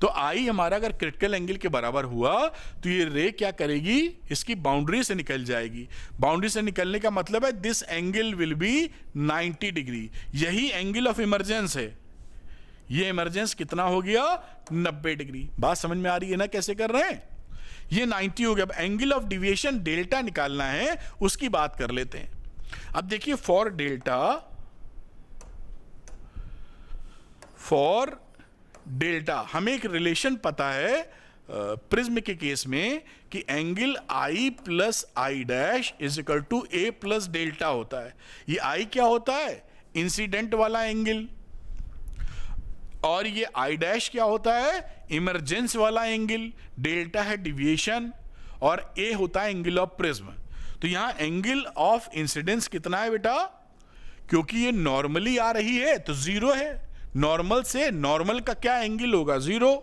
तो आई हमारा अगर क्रिटिकल एंगल के बराबर हुआ तो ये रे क्या करेगी, इसकी बाउंड्री से निकल जाएगी। बाउंड्री से निकलने का मतलब है this angle will be 90 degree, यही एंगल ऑफ इमरजेंस है। ये इमरजेंस कितना हो गया 90 डिग्री। बात समझ में आ रही है ना कैसे कर रहे हैं, ये 90 हो गया। अब एंगल ऑफ डिविएशन डेल्टा निकालना है, उसकी बात कर लेते हैं। अब देखिए फॉर डेल्टा हमें एक रिलेशन पता है प्रिज्म के केस में कि angle I plus i dash is equal to A plus delta होता है। ये I क्या होता है इंसिडेंट वाला एंगल, और ये I डैश क्या होता है इमरजेंस वाला एंगल, डेल्टा है डिविएशन और A होता है एंगल ऑफ प्रिज्म। तो यहां एंगल ऑफ इंसिडेंस कितना है बेटा, क्योंकि ये नॉर्मली आ रही है तो 0 है, नॉर्मल से नॉर्मल का क्या एंगल होगा 0।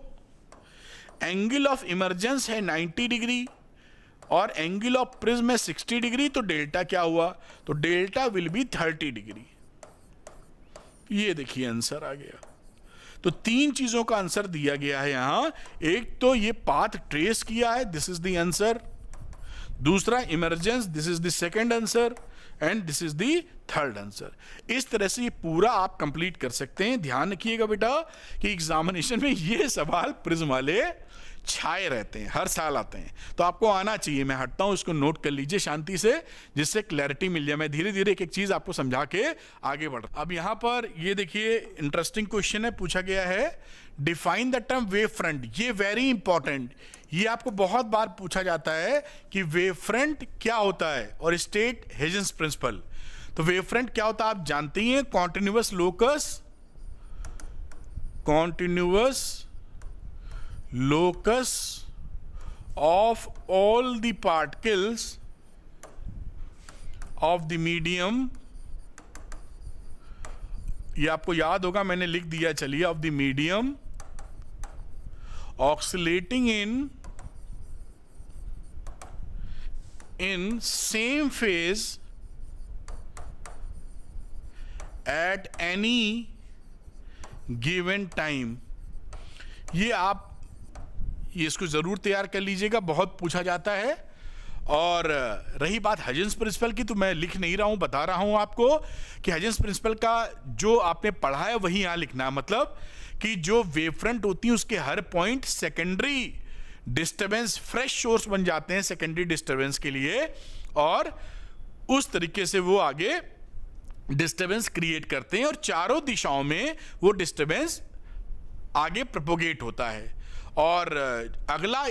एंगल ऑफ इमरजेंस है 90 डिग्री और एंगल ऑफ प्रिज्म है 60 डिग्री, तो डेल्टा क्या हुआ, तो डेल्टा विल बी 30 डिग्री। ये देखिए आंसर आ गया। तो 3 चीजों का आंसर दिया गया है यहां, एक तो ये पाथ ट्रेस किया है, दिस इज द आंसर। दूसरा emergence, this is the second answer, and this is the third answer. इस तरह से ये पूरा आप कंप्लीट कर सकते हैं। ध्यान रखिएगा बेटा कि एग्जामिनेशन में ये सवाल प्रिज्म वाले छाए रहते हैं, हर साल आते हैं, तो आपको आना चाहिए। मैं हटता हूं, इसको नोट कर लीजिए शांति से, जिससे क्लैरिटी मिल जाए। मैं धीरे धीरे एक एक चीज आपको समझा के आगे बढ़। अब यहां पर ये देखिए इंटरेस्टिंग क्वेश्चन है, पूछा गया है define the term wave front. ये वेरी इंपॉर्टेंट, ये आपको बहुत बार पूछा जाता है कि वेव फ्रंट क्या होता है और स्टेट हिजेंस प्रिंसिपल। तो वेव फ्रंट क्या होता है आप जानते ही हैं, continuous locus of all the particles of the medium। ये आपको याद होगा, मैंने लिख दिया, चलिए, of the medium oscillating in same phase at any given time। ये आप इसको जरूर तैयार कर लीजिएगा, बहुत पूछा जाता है। और रही बात हाइजेंस प्रिंसिपल की, तो मैं लिख नहीं रहा हूं, बता रहा हूं आपको कि हाइजेंस प्रिंसिपल का जो आपने पढ़ा है वही यहां लिखना है। मतलब कि जो वेव फ्रंट होती है उसके हर point secondary disturbance, fresh source बन जाते हैं सेकेंडरी डिस्टरबेंस के लिए, और उस तरीके से वो आगे डिस्टरबेंस क्रिएट करते हैं और चारों दिशाओं में वो डिस्टरबेंस आगे प्रोपोगेट होता है। और अगला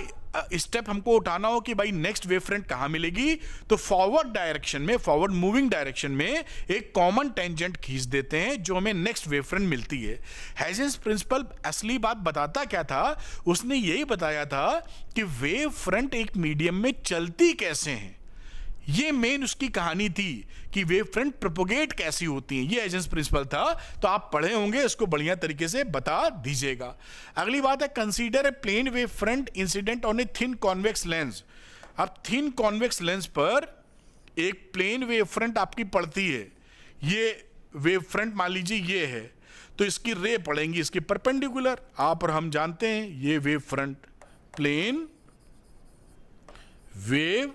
स्टेप हमको उठाना हो कि भाई नेक्स्ट वेव फ्रंट कहां मिलेगी, तो फॉरवर्ड डायरेक्शन में, फॉरवर्ड मूविंग डायरेक्शन में एक कॉमन टेंजेंट खींच देते हैं जो हमें नेक्स्ट वेव फ्रंट मिलती है। हैजेंस प्रिंसिपल असली बात बताता क्या था, उसने यही बताया था कि वेव फ्रंट एक मीडियम में चलती कैसे हैं, ये मेन उसकी कहानी थी कि वेव फ्रंट प्रोपोगेट कैसी होती हैं, ये हैजेंस प्रिंसिपल था। तो आप पढ़े होंगे, इसको बढ़िया तरीके से बता दीजिएगा। अगली बात है consider a plane wave front incident on a thin convex lens. अब थिन कॉन्वेक्स लेंस पर एक प्लेन वेव फ्रंट आपकी पड़ती है, ये वेव फ्रंट मान लीजिए ये है, तो इसकी रे पड़ेंगी इसके परपेंडिकुलर। आप और हम जानते हैं ये wave front plane wave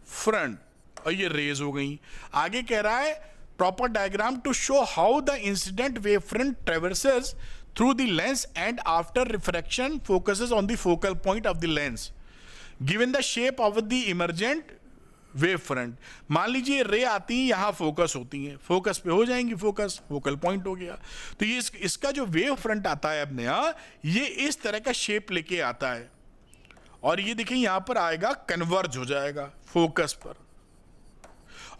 front, और ये रेज हो गई। आगे कह रहा है proper diagram to show how the incident wave front traverses through the lens and after refraction focuses on the focal point of the lens given the shape of the emergent wave front. मान लीजिए रे आती हैं, यहां focus होती हैं, focus पे हो जाएंगी, फोकस फोकल पॉइंट हो गया। तो ये इसका जो वेव फ्रंट आता है अब नया, ये इस तरह का शेप लेके आता है और ये देखिए यहां पर आएगा, कन्वर्ज हो जाएगा फोकस पर।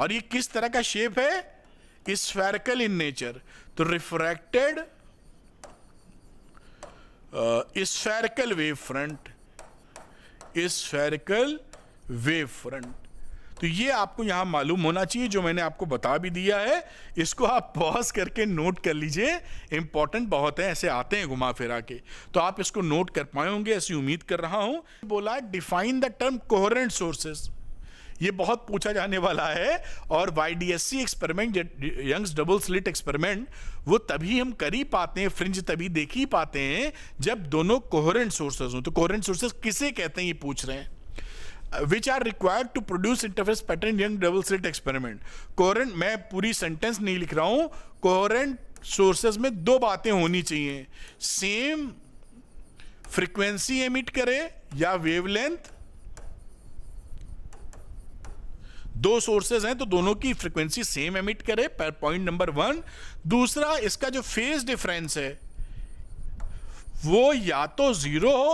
और ये किस तरह का शेप है, स्फेरिकल इन नेचर। तो refracted spherical wave front, spherical wave front. तो ये आपको यहां मालूम होना चाहिए, जो मैंने आपको बता भी दिया है। इसको आप पॉज करके नोट कर लीजिए, इंपॉर्टेंट बहुत है, ऐसे आते हैं घुमा फिरा के, तो आप इसको नोट कर पाए होंगे, ऐसी उम्मीद कर रहा हूं। बोला define the term coherent sources, ये बहुत पूछा जाने वाला है। और YDSC experiment, Young's double slit experiment, वो तभी हम कर ही पाते हैं, फ्रिंज तभी देख ही पाते हैं जब दोनों कोहेरेंट सोर्सेस हो। तो कोहेरेंट सोर्सेस किसे कहते हैं ये पूछ रहे हैं। Which are required to produce interference pattern in young double slit experiment. Coherent, मैं पूरी सेंटेंस नहीं लिख रहा हूं, कोहेरेंट सोर्सेस में दो बातें होनी चाहिए, सेम फ्रीक्वेंसी एमिट करे या वेवलेंथ। दो सोर्सेज हैं तो दोनों की फ्रीक्वेंसी सेम एमिट करे, पर पॉइंट नंबर 1। दूसरा, इसका जो फेज डिफरेंस है वो या तो जीरो हो,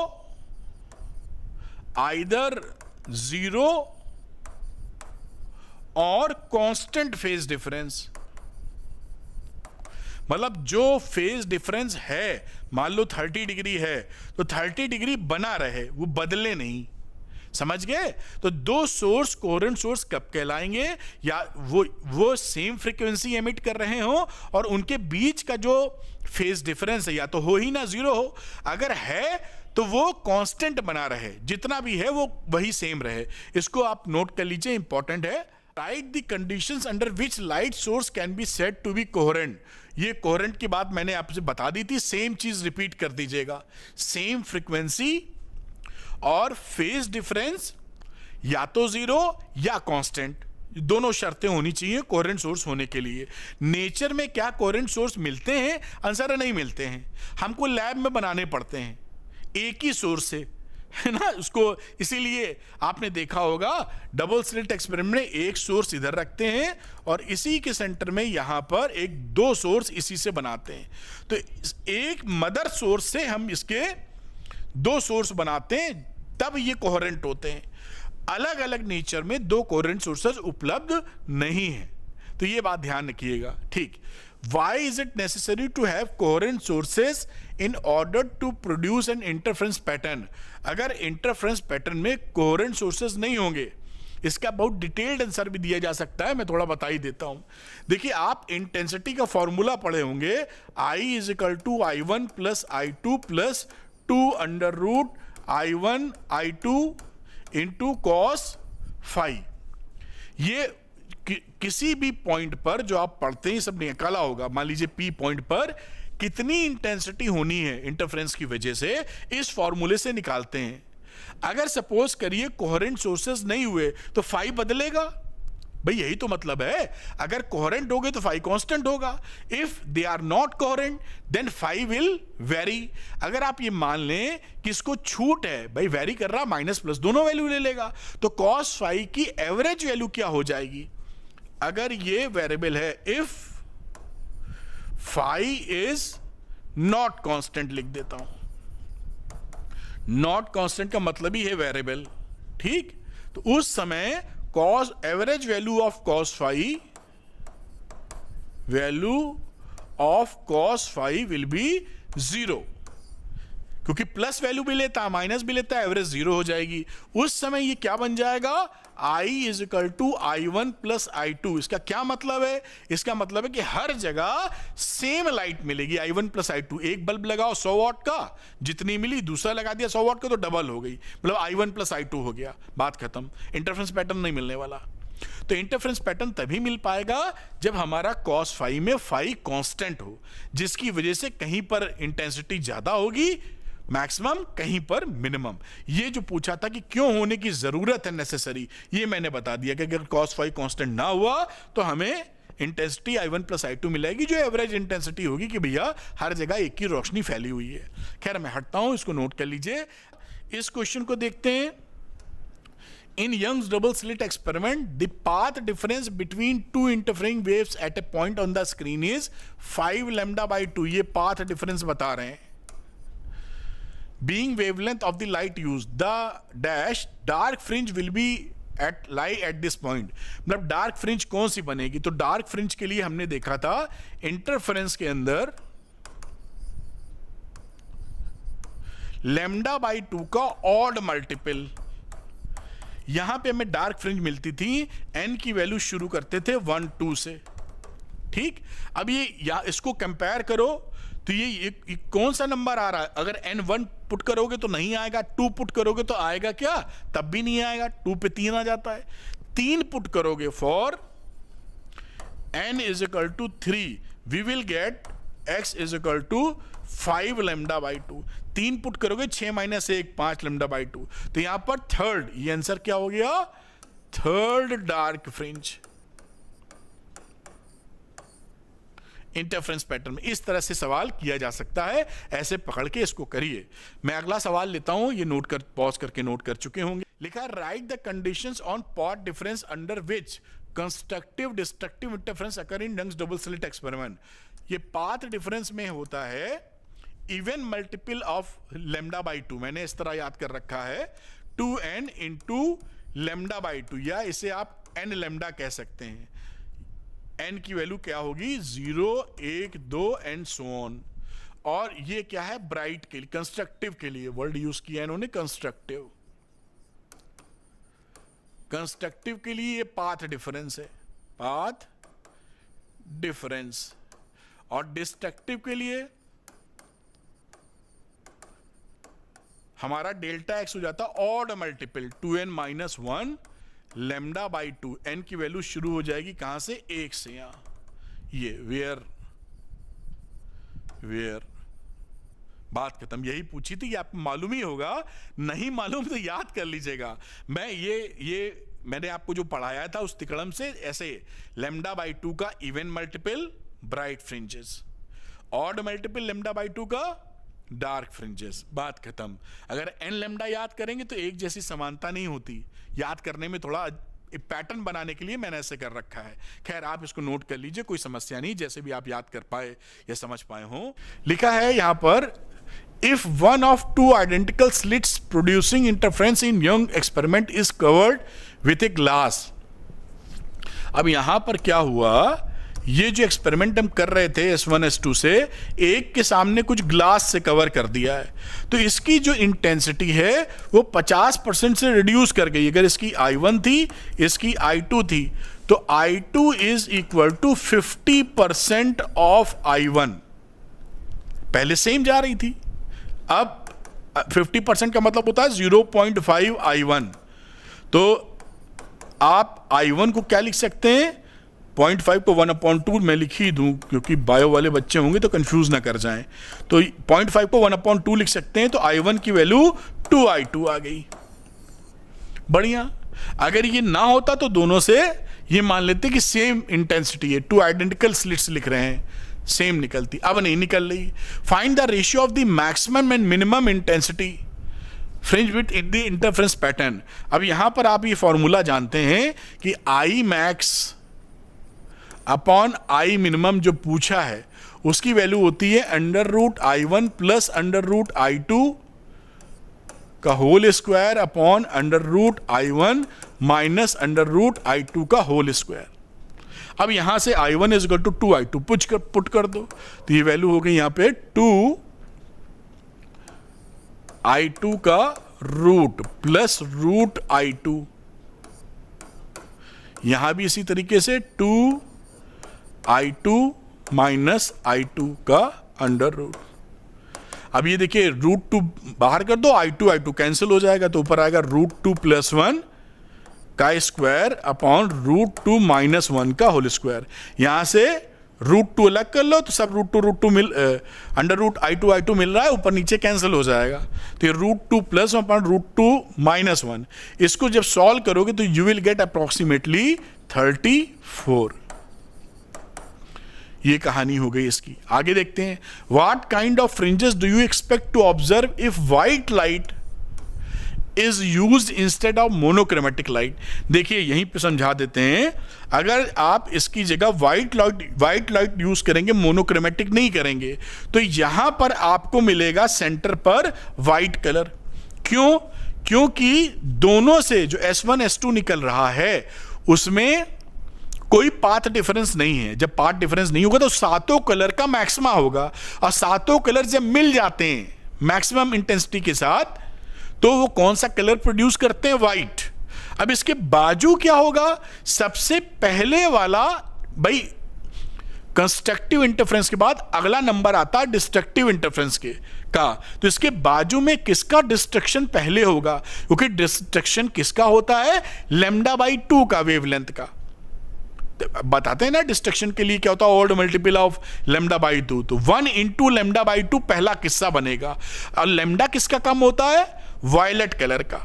आइदर जीरो और कांस्टेंट फेज डिफरेंस। मतलब जो फेज डिफरेंस है, मान लो 30 डिग्री है तो 30 डिग्री बना रहे, वो बदले नहीं। समझ गए? तो दो सोर्स कोहेरेंट सोर्स कब कहलाएंगे, या वो सेम फ्रीक्वेंसी एमिट कर रहे हो और उनके बीच का जो फेज डिफरेंस है या तो हो ही ना जीरो हो, अगर है तो वो कांस्टेंट बना रहे, जितना भी है वो वही सेम रहे। इसको आप नोट कर लीजिए, इंपॉर्टेंट है। Write the conditions under which light source can be said to be coherent. ये कोहेरेंट की बात मैंने आपसे बता दी थी, सेम चीज रिपीट कर दीजिएगा। सेम फ्रीक्वेंसी और फेज डिफरेंस या तो जीरो या कांस्टेंट, दोनों शर्तें होनी चाहिए कोहेरेंट सोर्स होने के लिए। नेचर में क्या कोहेरेंट सोर्स मिलते हैं? आंसर नहीं मिलते हैं, हमको लैब में बनाने पड़ते हैं एक ही सोर्स से, है ना। उसको इसीलिए आपने देखा होगा डबल स्लिट एक्सपेरिमेंट में एक सोर्स इधर रखते हैं और इसी के सेंटर में यहां पर एक दो सोर्स इसी से बनाते हैं। तो एक मदर सोर्स से हम इसके दो सोर्स बनाते हैं, तब ये कोहेरेंट होते हैं। अलग अलग नेचर में दो कोहेरेंट सोर्सेज उपलब्ध नहीं है, तो ये बात ध्यान रखिएगा। ठीक, why is it necessary to have coherent sources in order to produce an interference pattern? अगर इंटरफेरेंस पैटर्न में कोहेरेंट सोर्सेज नहीं होंगे, इसका बहुत डिटेल्ड आंसर भी दिया जा सकता है, मैं थोड़ा बता ही देता हूं। देखिए, आप इंटेंसिटी का फॉर्मूला पढ़े होंगे, I is equal to I1 plus I2 plus 2 under root I1 I2 into cos phi। ये किसी भी पॉइंट पर जो आप पढ़ते हैं सब निकाला होगा, मान लीजिए P पॉइंट पर कितनी इंटेंसिटी होनी है इंटरफेरेंस की वजह से, इस फॉर्मूले से निकालते हैं। अगर सपोज करिए कोहेरेंट सोर्सेज नहीं हुए तो फाई बदलेगा, भाई यही तो मतलब है, अगर कोहेरेंट होगे तो फाई कांस्टेंट होगा, if they are not coherent then phi will vary. अगर आप ये मान लें कि इसको छूट है, भाई वेरी कर रहा, माइनस प्लस दोनों वैल्यू ले लेगा, तो कॉस फाई की एवरेज वैल्यू क्या हो जाएगी? अगर ये वेरिएबल है, if phi is not constant लिख देता हूं, नॉट कांस्टेंट का मतलब ही है वेरिएबल, ठीक? तो उस समय cos average value of cos phi, value of cos phi will be 0, क्योंकि प्लस वैल्यू भी लेता है माइनस भी लेता है, एवरेज 0 हो जाएगी। उस समय ये क्या बन जाएगा? I is equal to I1 plus I2। इसका क्या मतलब है? इसका मतलब है कि हर जगह सेम लाइट मिलेगी, I1 प्लस I2। एक बल्ब लगाओ 100 वाट का, जितनी मिली, दूसरा लगा दिया 100 वाट का तो डबल हो गई, मतलब I1 प्लस I2 हो गया, बात खत्म। इंटरफेरेंस पैटर्न नहीं मिलने वाला। तो इंटरफेरेंस पैटर्न तभी मिल पाएगा जब हमारा कॉस फाई में फाई कांस्टेंट हो, जिसकी वजह से कहीं पर इंटेंसिटी ज्यादा होगी मैक्सिमम, कहीं पर मिनिमम। ये जो पूछा था कि क्यों होने की जरूरत है नेसेसरी, ये मैंने बता दिया कि अगर कॉस फाई कांस्टेंट ना हुआ तो हमें इंटेंसिटी I1 प्लस I2 मिलेगी, जो एवरेज इंटेंसिटी होगी कि भैया हर जगह एक ही रोशनी फैली हुई है। खैर मैं हटता हूं, इसको नोट कर लीजिए। इस क्वेश्चन को देखते हैं। In Young's double slit experiment, the path difference between two interfering waves at a point on the screen is 5 lambda by 2। ये path difference बता रहे हैं। Being wavelength of the light used, the dash dark fringe will be lie at this point। मतलब dark fringe कौन सी बनेगी? तो dark fringe के लिए हमने देखा था इंटरफेरेंस के अंदर लैम्डा बाई 2 का ऑड मल्टीपल। यहां पे हमें डार्क फ्रिंज मिलती थी, n की वैल्यू शुरू करते थे 1 2 से, ठीक? अब ये इसको कंपेयर करो तो ये कौन सा नंबर आ रहा है? अगर n1 पुट करोगे तो नहीं आएगा, 2 पुट करोगे तो आएगा क्या? तब भी नहीं आएगा, 2 पे 3 आ जाता है। 3 पुट करोगे for n is equal to 3, we will get x is equal to 5 lambda by 2। 3 put करोगे 6 माइनस 1 5 लैम्डा बाई 2। तो यहां पर थर्ड, ये आंसर क्या हो गया? Third dark fringe interference pattern में। इस तरह से सवाल किया जा सकता है, ऐसे पकड़ के इसको करिए। मैं अगला सवाल लेता हूं, ये नोट कर, पॉज करके नोट कर चुके होंगे। लिखा है write the conditions on path difference under which constructive destructive interference occur in Young's double slit experiment. ये पाथ डिफरेंस में होता है even multiple of lambda by 2। मैंने इस तरह याद कर रखा है 2n इंटू लैम्डा बाई 2, या इसे आप n लैम्डा कह सकते हैं। n की वैल्यू क्या होगी? 0 1 2 एंड सो ऑन। और ये क्या है? ब्राइट के लिए, कंस्ट्रक्टिव के लिए वर्ड यूज किया इन्होंने, कंस्ट्रक्टिव। कंस्ट्रक्टिव के लिए ये पाथ डिफरेंस है, पाथ डिफरेंस। और डिस्ट्रक्टिव के लिए हमारा डेल्टा एक्स हो जाता odd multiple 2n minus 1 lambda by 2। n की वैल्यू शुरू हो जाएगी कहां से? 1 से। यहां ये वेयर बात खत्म। यही पूछी थी, ये आपको मालूम ही होगा, नहीं मालूम तो याद कर लीजिएगा। मैं ये मैंने आपको जो पढ़ाया था उस तिकड़म से ऐसे, लैम्डा बाई 2 का even multiple bright fringes, odd multiple lambda by 2 का डार्क फ्रिंजेस, बात खत्म। अगर n लैम्डा याद करेंगे तो एक जैसी समानता नहीं होती, याद करने में थोड़ा पैटर्न बनाने के लिए मैंने ऐसे कर रखा है। खैर आप इसको नोट कर लीजिए, कोई समस्या नहीं, जैसे भी आप याद कर पाए या समझ पाए हो। लिखा है यहां पर if one of two identical slits producing interference in young experiment is covered with a glass. अब यहां पर क्या हुआ, ये जो एक्सपेरिमेंट हम कर रहे थे S1 S2 से, एक के सामने कुछ ग्लास से कवर कर दिया है, तो इसकी जो इंटेंसिटी है वो 50% से रिड्यूस कर गई। अगर इसकी I1 थी, इसकी I2 थी, तो I2 is equal to 50% of I1। पहले सेम जा रही थी, अब 50% का मतलब होता है 0.5 I1। तो आप I1 को क्या लिख सकते हैं? 0.5 को 1/2 मैं लिख ही दूं, क्योंकि बायो वाले बच्चे होंगे तो कंफ्यूज ना कर जाएं। तो 0.5 को 1/2 लिख सकते हैं, तो I1 की वैल्यू 2I2 आ गई। बढ़िया। अगर ये ना होता तो दोनों से ये मान लेते हैं कि सेम इंटेंसिटी है, 2 आइडेंटिकल स्लिट्स लिख रहे हैं, सेम निकलती, अब नहीं निकल रही। Find the ratio of the maximum and minimum intensity fringe width in the interference pattern. अब यहां पर आप ये फॉर्मूला जानते हैं कि I max upon I minimum जो पूछा है उसकी वैल्यू होती है √I1 प्लस √I2 का whole square upon √I1 minus √I2 का होल स्क्वायर। अब यहां से I1 is equal to 2I2 put कर दो, तो ये वैल्यू हो गई यहां पे 2I2 का रूट प्लस √I2, यहां भी इसी तरीके से 2I2 माइनस I2 का अंडर रूट। अब ये देखिए √2 बाहर कर दो, I2 कैंसिल हो जाएगा, तो ऊपर आएगा √2 + 1 का स्क्वायर अपॉन √2 - 1 का होल स्क्वायर। यहां से √2 अलग कर लो तो सब √2 मिल अंडर रूट I2 मिल रहा है, ऊपर नीचे कैंसिल हो जाएगा, तो ये √2 + 1 अपॉन √2 - 1, इसको जब सॉल्व करोगे तो यू विल गेट अप्रोक्सीमेटली 34। ये कहानी हो गई इसकी। आगे देखते हैं, what kind of fringes do you expect to observe if white light is used instead of monochromatic light. देखिए यहीं पे समझा देते हैं, अगर आप इसकी जगह व्हाइट लाइट यूज करेंगे, मोनोक्रोमेटिक नहीं करेंगे, तो यहां पर आपको मिलेगा सेंटर पर व्हाइट कलर। क्यों? क्योंकि दोनों से जो S1 S2 निकल रहा है उसमें कोई पाथ डिफरेंस नहीं है। जब पाथ डिफरेंस नहीं होगा तो सातों कलर का मैक्सिमा होगा, और सातों कलर जब मिल जाते हैं मैक्सिमम इंटेंसिटी के साथ तो वो कौन सा कलर प्रोड्यूस करते हैं? व्हाइट। अब इसके बाजू क्या होगा? सबसे पहले वाला, भाई कंस्ट्रक्टिव इंटरफेरेंस के बाद अगला नंबर आता है डिस्ट्रक्टिव इंटरफेरेंस का, तो इसके बाजू में किसका डिस्ट्रक्शन पहले होगा? क्योंकि डिस्ट्रक्शन किसका होता है? λ/2 का, वेवलेंथ का। बताते हैं ना डिस्ट्रक्शन के लिए क्या होता है, ऑड मल्टीपल ऑफ λ/2, तो 1 × λ/2 पहला किस्सा बनेगा। और लैम्डा किसका कम होता है? वायलेट कलर का।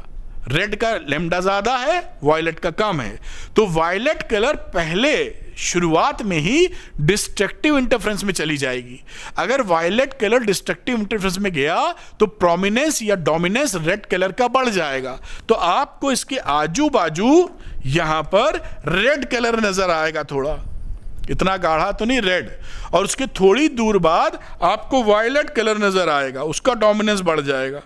रेड का लैम्डा ज्यादा है, वायलेट का कम है, तो वायलेट कलर पहले शुरुआत में ही डिस्ट्रक्टिव इंटरफेरेंस में चली जाएगी। अगर वायलेट कलर डिस्ट्रक्टिव इंटरफेरेंस में गया तो प्रोमिनेंस या डोमिनेंस रेड कलर का बढ़ जाएगा, तो आपको इसके आजू बाजू यहां पर रेड कलर नजर आएगा, थोड़ा इतना गाढ़ा तो नहीं, रेड, और उसके थोड़ी दूर बाद आपको वायलेट कलर नजर आएगा, उसका डोमिनेंस बढ़ जाएगा,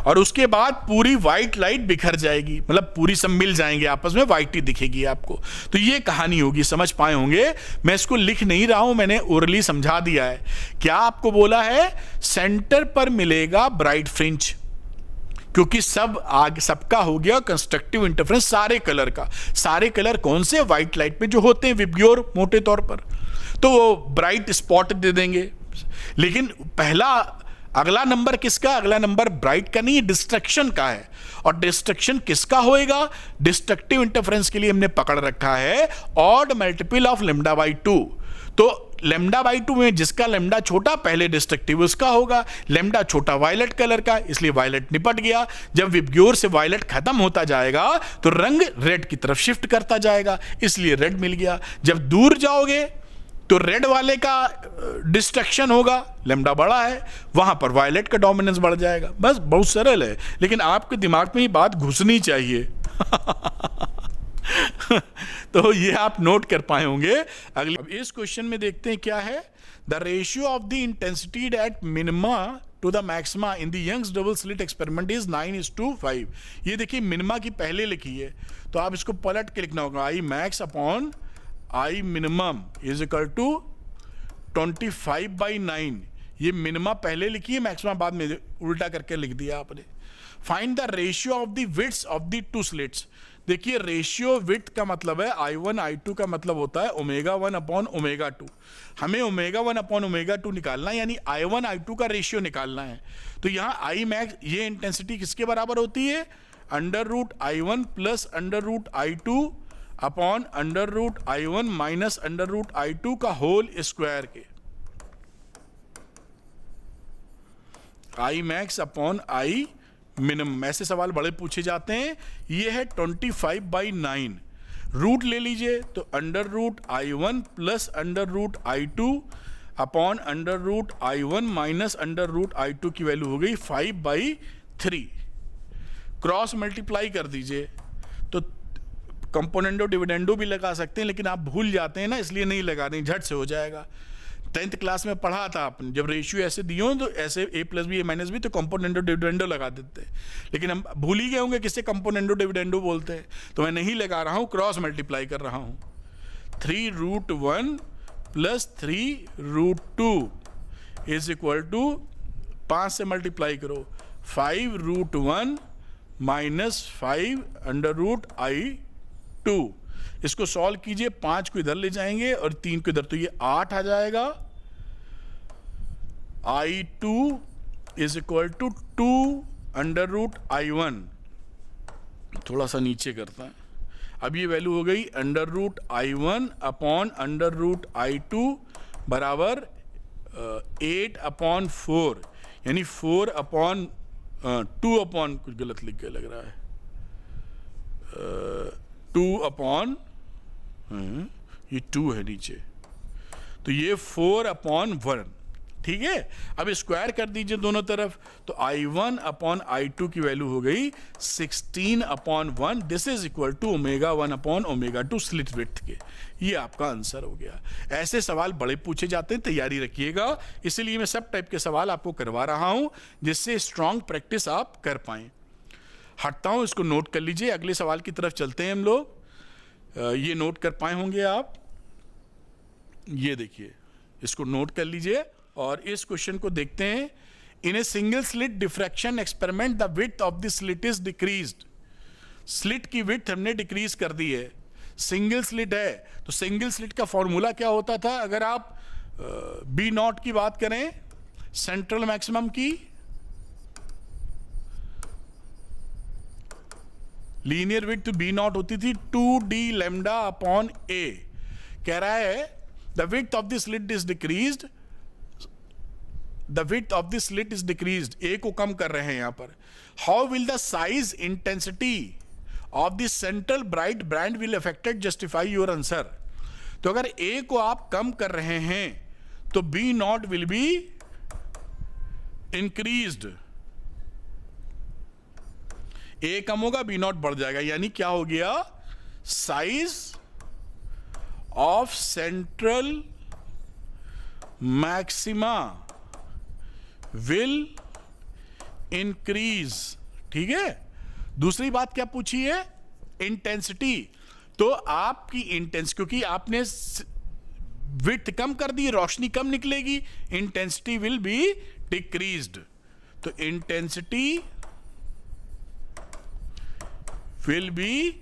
और उसके बाद पूरी व्हाइट लाइट बिखर जाएगी, मतलब पूरी सब मिल जाएंगे आपस में, व्हाइट ही दिखेगी आपको। तो ये कहानी होगी, समझ पाए होंगे। मैं इसको लिख नहीं रहा हूं, मैंने ओरली समझा दिया है। क्या आपको बोला है? सेंटर पर मिलेगा ब्राइट फ्रिंज, क्योंकि सबका हो गया कंस्ट्रक्टिव इंटरफेरेंस सारे कलर का। सारे कलर कौन से? व्हाइट लाइट पे जो होते हैं विब्ग्योर मोटे तौर पर, तो वो ब्राइट स्पॉट दे देंगे। लेकिन अगला नंबर किसका? अगला नंबर ब्राइट का नहीं, डिस्ट्रक्शन का है। और डिस्ट्रक्शन किसका होएगा? डिस्ट्रक्टिव इंटरफेरेंस के लिए हमने पकड़ रखा है ऑड मल्टीपल ऑफ λ/2। तो λ/2 में जिसका लैम्डा छोटा पहले डिस्ट्रक्टिव उसका होगा। लैम्डा छोटा वायलेट कलर का, इसलिए वायलेट निपट गया। जब विब्ग्योर से वायलेट खत्म होता जाएगा तो रंग रेड की तरफ शिफ्ट करता जाएगा, इसलिए रेड मिल गया। जब दूर जाओगे तो रेड वाले का डिस्ट्रक्शन होगा, लैम्डा बड़ा है, वहां पर वायलेट का डोमिनेंस बढ़ जाएगा। बस बहुत सरल है, लेकिन आपके दिमाग में ये बात घुसनी चाहिए। तो ये आप नोट कर पाए होंगे। अगले अब इस क्वेश्चन में देखते हैं क्या है। The ratio of the intensity at minima to the maxima in the Young's double slit experiment is 9:5। ये देखिए मिनिमा की पहले लिखी है, तो आप इसको पलट के लिखना होगा, I max upon I minimum is equal to 25/9। ये मिनिमा पहले लिखी है, मैक्सिमा बाद में उल्टा करके लिख दिया आपने। Find the ratio of the width of the 2 slits. देखिए रेशियो विड्थ का मतलब है I1 I2 का मतलब होता है ω1 अपॉन ω2। हमें ω1 अपॉन ω2 निकालना है, यानी I1 I2 का रेशियो निकालना है। तो यहाँ I max, ये इंटेंसिटी किसके बराबर होती है? √I1 plus √I2 upon √I1 minus √I2 का होल स्क्वायर के। I max upon I minimum. ऐसे सवाल बड़े पूछे जाते हैं। ये है 25/9, रूट ले लीजिए तो under root I1 plus under root I2 upon under root I1 minus under root I2 की वैल्यू हो गई 5/3। क्रॉस मल्टीप्लाई कर दीजिए तो कंपोनेंडो डिविडेंडो भी लगा सकते हैं, लेकिन आप भूल जाते हैं ना, इसलिए नहीं लगा रहे, झट से हो जाएगा। 10th क्लास में पढ़ा था आपने, जब रेशियो ऐसे दिए हो तो ऐसे a plus b a minus b तो कंपोनेंडो डिविडेंडो लगा देते हैं, लेकिन हम भूल ही गए होंगे किससे कंपोनेंडो डिविडेंडो बोलते हैं, तो मैं नहीं लगा रहा हूँ, क्रॉस मल्टीप्लाई कर रहा हूँ। 3√1 प्लस 3√2 इज इक्वल टू 5 से मल्टीप्लाई करो 5√1 माइनस 5√I2। इसको सॉल्व कीजिए, 5 को इधर ले जाएंगे और 3 को इधर, तो ये 8 आ जाएगा। I2 is equal to 2√I1। थोड़ा सा नीचे करता है, अब ये वैल्यू हो गई √I1 अपॉन √I2 बराबर 8/4, यानी 4/2 अपॉन, कुछ गलत लिख के लग रहा है, 2 ये 2 है नीचे, तो ये 4/1, ठीक है। अब स्क्वायर कर दीजिए दोनों तरफ, तो I1 अपॉन I2 की वैल्यू हो गई 16/1। This is equal to ω1 upon ω2 slit width के। ये आपका आंसर हो गया। ऐसे सवाल बड़े पूछे जाते हैं, तैयारी रखिएगा, इसीलिए मैं सब टाइप के सवाल आपको करवा रहा हूं, जिससे स्ट्रांग प्रैक्टिस आप कर पाएं। हटता हूं, इसको नोट कर लीजिए, अगले सवाल की तरफ चलते हैं हम लोग। ये नोट कर पाए होंगे आप, ये देखिए, इसको नोट कर लीजिए और इस क्वेश्चन को देखते हैं। In a single slit diffraction experiment the width of the slit is decreased. Slit की विड्थ हमने डिक्रीज कर दी है, सिंगल स्लिट है, तो सिंगल स्लिट का फॉर्मूला क्या होता था? अगर आप B0 की बात करें, सेंट्रल मैक्सिमम की, लीनियर विड्थ B0 होती थी 2d लैम्डा अपॉन a। कह रहा है the width of the slit is decreased, the width of the slit is decreased, a को कम कर रहे हैं यहां पर। How will the size intensity of the central bright band will affected, justify your answer. तो अगर a को आप कम कर रहे हैं तो B0 will be increased, a कम होगा B0 बढ़ जाएगा, यानी क्या हो गया? Size of central maxima will increase, ठीक है। दूसरी बात क्या पूछी है? इंटेंसिटी। तो आपकी इंटेंस, क्योंकि आपने विड्थ कम कर दी, रोशनी कम निकलेगी, इंटेंसिटी विल बी डिक्रीज्ड। तो इंटेंसिटी विल बी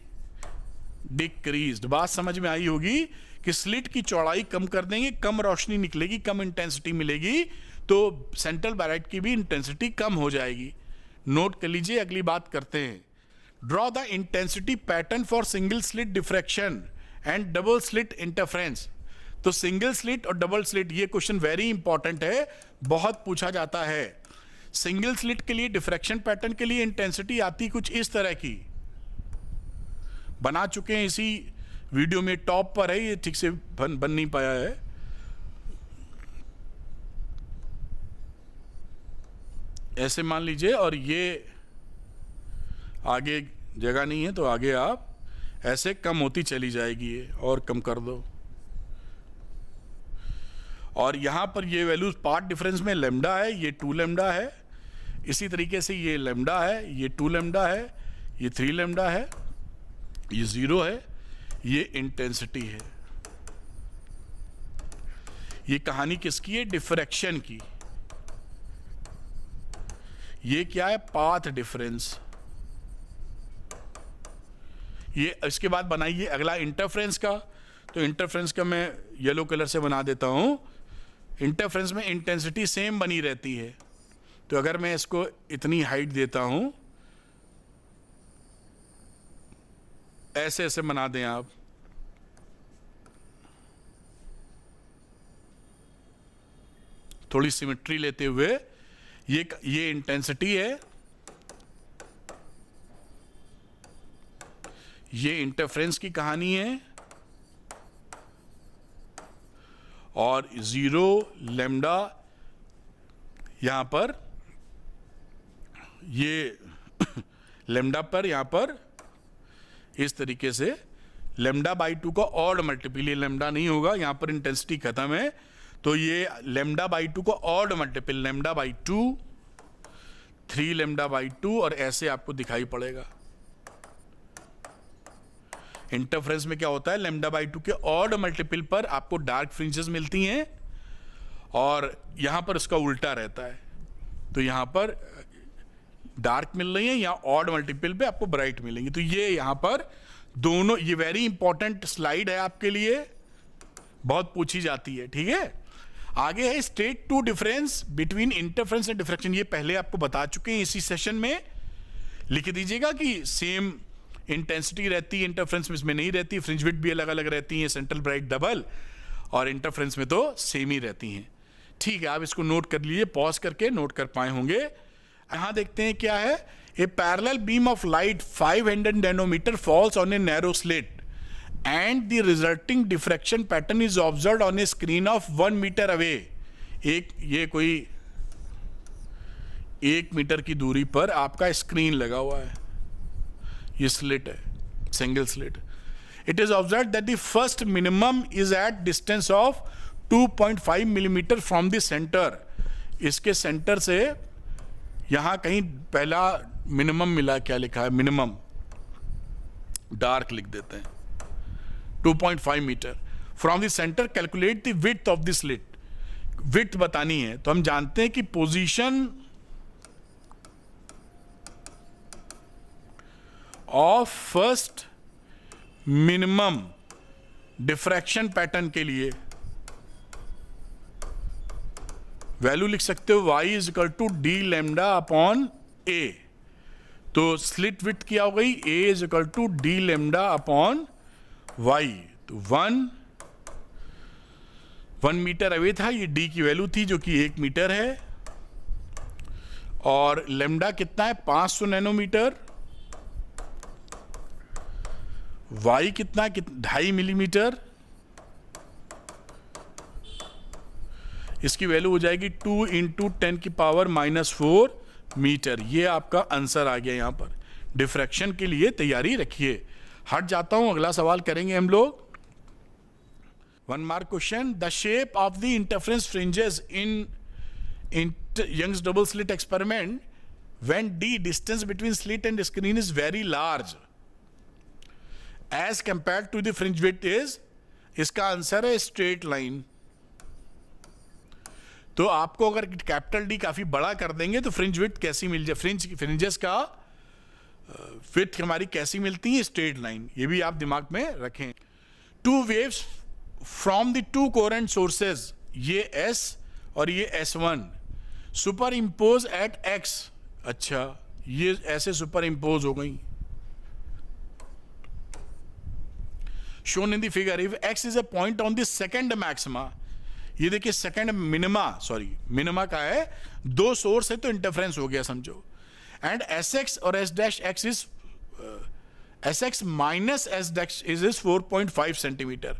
डिक्रीज्ड। बात समझ में आई होगी कि स्लिट की चौड़ाई कम कर देंगे, कम रोशनी निकलेगी, कम इंटेंसिटी मिलेगी, तो सेंट्रल बैराइट की भी इंटेंसिटी कम हो जाएगी। नोट कर लीजिए, अगली बात करते हैं। Draw the intensity pattern for single slit diffraction and double slit interference. तो सिंगल स्लिट और डबल स्लिट, ये क्वेश्चन वेरी इंपॉर्टेंट है, बहुत पूछा जाता है। सिंगल स्लिट के लिए डिफ्रैक्शन पैटर्न के लिए इंटेंसिटी आती कुछ इस तरह की, बना चुके हैं, इसी वीडियो में टॉप पर है, ये ठीक से बन नहीं पाया है। ऐसे मान लीजिए, और ये आगे जगह नहीं है तो आगे आप ऐसे कम होती चली जाएगी, ये और कम कर दो, और यहां पर ये वैल्यूज पार्ट डिफरेंस में लैम्डा है, ये 2 लैम्डा है, इसी तरीके से ये लैम्डा है, ये 2 लैम्डा है, ये 3 लैम्डा है, ये 0 है, ये इंटेंसिटी है। ये कहानी किसकी है? डिफ्रैक्शन की। ये क्या है? Path difference. ये इसके बाद बनाइए अगला इंटरफ्रेंस का। तो इंटरफ्रेंस का मैं येलो कलर से बना देता हूं। इंटरफ्रेंस में इंटेंसिटी सेम बनी रहती है, तो अगर मैं इसको इतनी हाइट देता हूं, ऐसे ऐसे बना दें आप, थोड़ी सिमेट्री लेते हुए, ये इंटेंसिटी है, ये इंटरफ्रेंस की कहानी है, और 0 लैम्डा यहां पर, ये लैम्डा पर यहां पर इस तरीके से लैम्डा बाई 2 का ऑड मल्टीपल, ये लैम्डा नहीं होगा, यहां पर इंटेंसिटी खत्म है, तो ये लैम्डा बाई 2 का odd multiple lambda by 2, 3 lambda by 2, और ऐसे आपको दिखाई पड़ेगा। इंटरफ्रेंस में क्या होता है, लैम्डा बाई 2 के ऑड मल्टीपल पर आपको डार्क फ्रिंजेस मिलती हैं, और यहां पर उसका उल्टा रहता है, तो यहां पर डार्क मिल रही है, यहां ऑड मल्टीपल पे आपको ब्राइट मिलेंगी। तो ये यहां पर दोनों, ये वेरी इंपॉर्टेंट स्लाइड है आपके लिए, बहुत पूछी जाती है, ठीक है। आगे है state two difference between interference and diffraction, ये पहले आपको बता चुके हैं इसी सेशन में। लिख दीजिएगा कि सेम इंटेंसिटी रहती है इंटरफ्रेंस में, इसमें नहीं रहती, फ्रिंज विड्थ भी अलग अलग रहती है, सेंट्रल ब्राइट डबल, और इंटरफ्रेंस में तो सेम ही रहती हैं, ठीक है। आप इसको नोट कर लीजिए, पॉज करके नोट कर पाए होंगे। यहां देखते हैं क्या है, a parallel beam of light 500 nanometre falls on a narrow slit and the resulting diffraction pattern is observed on a screen of 1 meter away। ये कोई 1 मीटर की दूरी पर आपका स्क्रीन लगा हुआ है, ये स्लिट है, single slit. It is observe that the first minimum is at distance of 2.5 millimetre from the centre. इसके सेंटर से यहां कहीं पहला मिनिमम मिला, क्या लिखा है, मिनिमम डार्क लिख देते हैं, 2.5 metre from the centre. Calculate the width of the slit, width बतानी है, तो हम जानते हैं कि position of first minimum diffraction pattern के लिए वैल्यू लिख सकते हो, y is equal to D lambda upon A. तो स्लिट विड्थ क्या हो गई, a is equal to D lambda upon y। तो 1 मीटर अवे था, ये d की वैल्यू थी जो कि 1 मीटर है, और लैम्डा कितना है, 500 नैनोमीटर, y कितना है, 2.5 मिलीमीटर, इसकी वैल्यू हो जाएगी 2 × 10⁻⁻⁴ मीटर। ये आपका आंसर आ गया। यहां पर डिफ्रैक्शन के लिए तैयारी रखिए। हट जाता हूं, अगला सवाल करेंगे हम लोग। 1 mark question, the shape of the interference fringes in Young's double slit experiment when d distance between slit and screen is very large as compared to the fringe width is, इसका आंसर है straight line. तो आपको अगर capital D काफी बड़ा कर देंगे तो फ्रिंज विड्थ कैसी मिल जाए, फ्रिंजेस का विड्थ हमारी कैसी मिलती है, स्ट्रेट लाइन। ये भी आप दिमाग में रखें। 2 waves from the 2 coherent sources, ये S और ये S1 super impose eight X। अच्छा, ये ऐसे सुपर इंपोज हो गई, shown in the figure. If X is a point on the second maxima, ये देखिए सेकंड मिनिमा, सॉरी मिनिमा का है, 2 सोर्स है तो इंटरफ्रेंस हो गया समझो। एंड Sx और S' is Sx minus S' is 4.5 centimetre.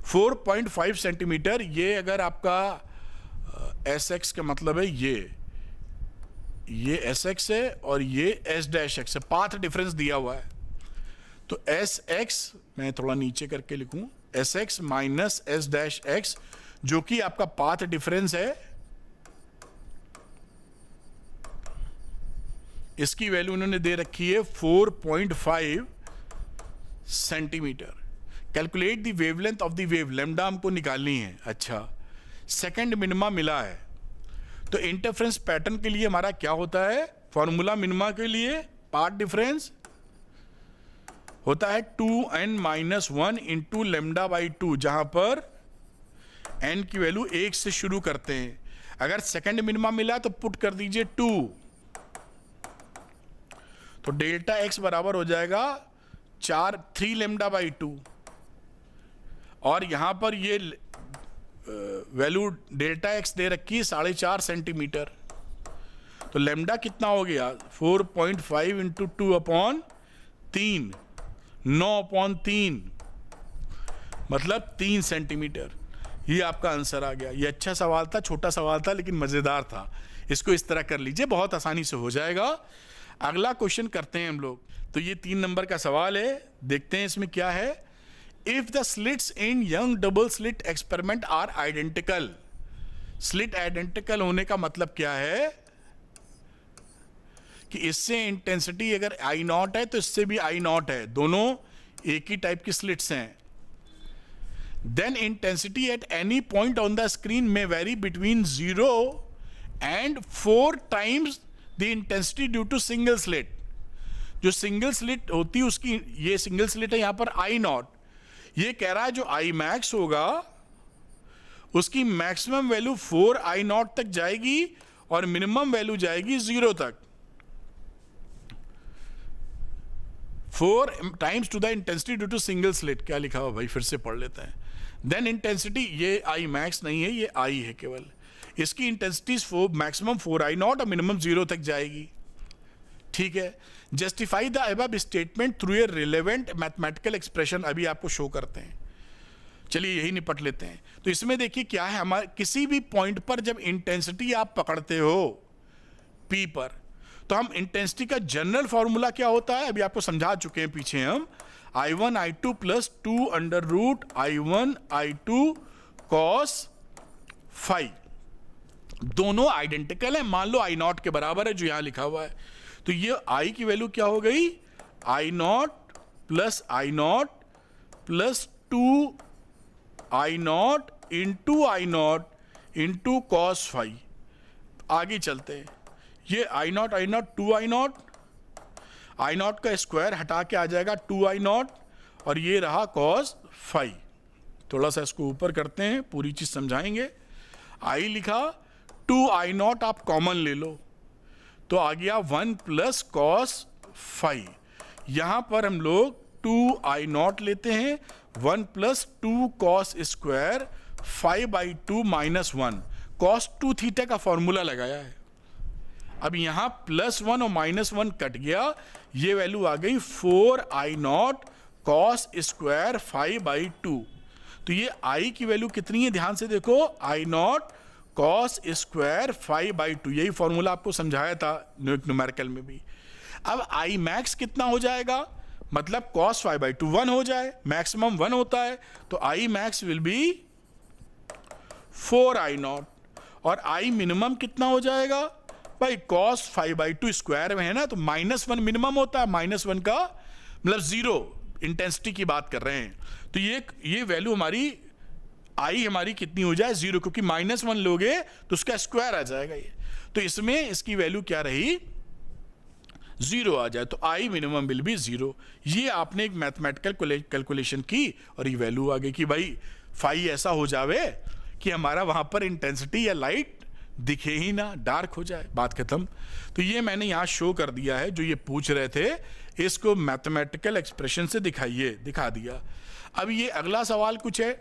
4.5 centimetre, ये अगर आपका Sx का मतलब है ये Sx है और ये S' है, पाथ डिफरेंस दिया हुआ है। तो Sx मैं थोड़ा नीचे करके लिखूं, Sx माइनस S' जो कि आपका पाथ डिफरेंस है, इसकी वैल्यू उन्होंने दे रखी है 4.5 centimetre. Calculate the wavelength of the wave, lambda हमको निकालनी है। अच्छा, सेकंड मिनिमा मिला है, तो इंटरफ्रेंस पैटर्न के लिए हमारा क्या होता है, फॉर्मूला मिनिमा के लिए पाथ डिफरेंस होता है 2n-1 इंटू लैम्डा बाई 2, जहां पर n की वैल्यू 1 से शुरू करते हैं। अगर सेकंड मिनिमा मिला तो पुट कर दीजिए 2, तो डेल्टा x बराबर हो जाएगा 3 लैम्डा बाई 2, और यहां पर ये वैल्यू डेल्टा x दे रखी है 4.5 सेंटीमीटर। तो लैम्डा कितना हो गया, 4.5 × 2 अपॉन 3, 9/3 मतलब 3 सेंटीमीटर। ये आपका आंसर आ गया। ये अच्छा सवाल था, छोटा सवाल था लेकिन मजेदार था। इसको इस तरह कर लीजिए, बहुत आसानी से हो जाएगा। अगला क्वेश्चन करते हैं हम लोग। तो ये 3 नंबर का सवाल है, देखते हैं इसमें क्या है। If the slits in Young double slit experiment are identical. Slit identical होने का मतलब क्या है कि इससे इंटेंसिटी अगर I0 है तो इससे भी I0 है, दोनों एक ही टाइप की स्लिट्स हैं। Then intensity at any point on the screen may vary between 0 and 4 times the intensity due to single slit. जो सिंगल स्लिट होती है उसकी, ये सिंगल स्लिट है, यहां पर I0, ये कह रहा है जो I max होगा उसकी मैक्सिमम वैल्यू 4 I0 तक जाएगी और मिनिमम वैल्यू जाएगी 0 तक। 4 times to the intensity due to single slit। क्या लिखा हुआ भाई, फिर से पढ़ लेते हैं। देन इंटेंसिटी, ये I max नहीं है, ये I है केवल। इसकी इंटेंसिटी मैक्सिमम 4 I0 और मिनिमम 0 तक जाएगी। ठीक है, justify the above statement through a relevant mathematical expression. अभी आपको शो करते हैं, चलिए यही निपट लेते हैं। तो इसमें देखिए क्या है, हमारे किसी भी पॉइंट पर जब इंटेंसिटी आप पकड़ते हो P पर, तो हम इंटेंसिटी का जनरल फॉर्मूला क्या होता है अभी आपको समझा चुके हैं पीछे हम। I1 I2 plus 2 under root I1 I2 cos phi। दोनों आइडेंटिकल है, मान लो I0 के बराबर है जो यहां लिखा हुआ है। तो ये I की वैल्यू क्या हो गई, I0 plus I0 plus 2 I0 into cos phi। आगे चलते हैं, ये I0 2 I0 का स्क्वायर हटा के आ जाएगा 2 I0 और ये रहा cos phi। थोड़ा सा इसको ऊपर करते हैं, पूरी चीज समझाएंगे। I लिखा, 2 I0 आप कॉमन ले लो तो आ गया 1 प्लस cos phi। यहां पर हम लोग 2 I0 लेते हैं, 1 plus 2 cos square 5/2 minus 1, cos 2 theta का फॉर्मूला लगाया है। अब यहां +1 और -1 कट गया, ये वैल्यू आ गई 4 I0 cos स्क्वायर 5/2। तो ये I की वैल्यू कितनी है, ध्यान से देखो, I0 cos स्क्वायर 5/2। यही फॉर्मूला आपको समझाया था न्यूमेरिकल में भी। अब I मैक्स कितना हो जाएगा, मतलब cos 5/2 1 हो जाए, मैक्सिमम 1 होता है, तो I max will be 4 I0 और I मिनिमम कितना हो जाएगा भाई, cos 5/2 स्क्वायर में है ना, तो -1 मिनिमम होता है, -1 का मतलब 0, इंटेंसिटी की बात कर रहे हैं। तो ये वैल्यू हमारी I हमारी कितनी हो जाए, 0, क्योंकि -1 लोगे तो उसका स्क्वायर आ जाएगा ये। तो इसमें इसकी वैल्यू क्या रही, 0 आ जाए, तो I मिनिमम विल बी 0। ये आपने एक मैथमेटिकल कैलकुलेशन की और ये वैल्यू आ गई कि भाई फाई ऐसा हो जावे कि हमारा वहां पर इंटेंसिटी या लाइट दिखे ही ना, डार्क हो जाए, बात खत्म। तो ये मैंने यहां शो कर दिया है, जो ये पूछ रहे थे इसको मैथमेटिकल एक्सप्रेशन से दिखाइए, दिखा दिया। अब ये अगला सवाल कुछ है,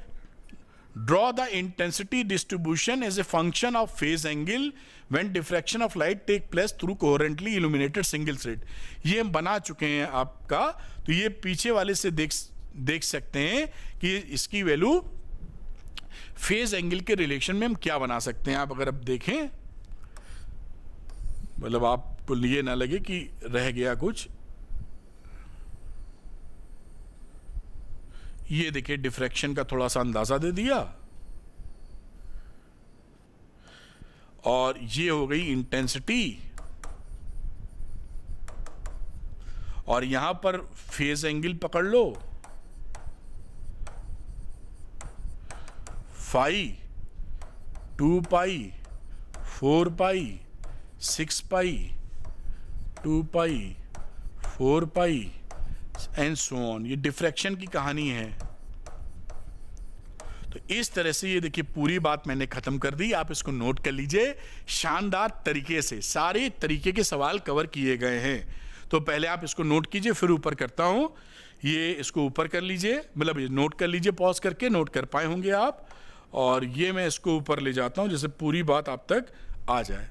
draw the intensity distribution as a function of phase angle when diffraction of light take place through coherently illuminated single slit. ये हम बना चुके हैं आपका, तो ये पीछे वाले से देख सकते हैं कि इसकी वैल्यू फेज एंगल के रिलेशन में हम क्या बना सकते हैं। आप अगर अब देखें, मतलब आपको ये ना लगे कि रह गया कुछ, ये देखिए डिफ्रैक्शन का थोड़ा सा अंदाजा दे दिया और ये हो गई इंटेंसिटी, और यहां पर फेज एंगल पकड़ लो, phi, 2 pi, 4 pi, 6 pi, 2 pi, 4 pi and so on. ये डिफ्रैक्शन की कहानी है। तो इस तरह से ये देखिए पूरी बात मैंने खत्म कर दी, आप इसको नोट कर लीजिए। शानदार तरीके से सारे तरीके के सवाल कवर किए गए हैं। तो पहले आप इसको नोट कीजिए, फिर ऊपर करता हूं। ये इसको ऊपर कर लीजिए, मतलब नोट कर लीजिए, पॉज करके नोट कर पाए होंगे आप। और ये मैं इसको ऊपर ले जाता हूं जिससे पूरी बात आप तक आ जाए।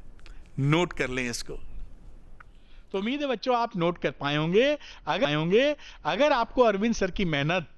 नोट कर लें इसको। तो उम्मीद है बच्चों आप नोट कर पाए होंगे। अगर आपको अरविंद सर की मेहनत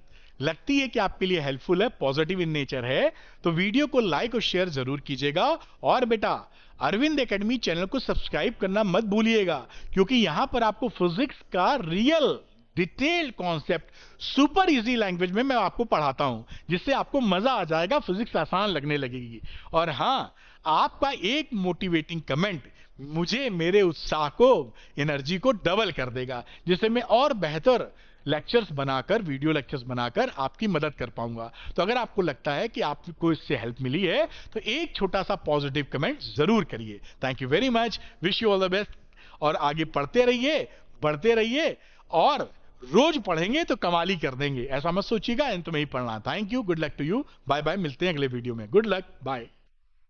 लगती है कि आपके लिए हेल्पफुल है, पॉजिटिव इन नेचर है, तो वीडियो को लाइक और शेयर जरूर कीजिएगा। और बेटा अरविंद एकेडमी चैनल को सब्सक्राइब करना मत भूलिएगा, क्योंकि यहां पर आपको फिजिक्स का real detailed concept super easy language में मैं आपको पढ़ाता हूं, जिससे आपको मजा आ जाएगा, फिजिक्स आसान लगने लगेगी। और हां, आपका एक मोटिवेटिंग कमेंट मुझे मेरे उत्साह को, एनर्जी को डबल कर देगा, जिससे मैं और बेहतर लेक्चर्स बनाकर, वीडियो लेक्चर्स बनाकर आपकी मदद कर पाऊंगा। तो अगर आपको लगता है कि आपको इससे हेल्प मिली है, तो एक छोटा सा पॉजिटिव कमेंट जरूर करिए। Thank you very much, wish you all the best. और आगे पढ़ते रहिए, बढ़ते रहिए, और रोज पढ़ेंगे तो कमाली कर देंगे, ऐसा मत सोचिएगा एंड तुम्हें ही पढ़ना। Thank you, good luck to you, bye bye, मिलते हैं अगले वीडियो में। Good luck, bye.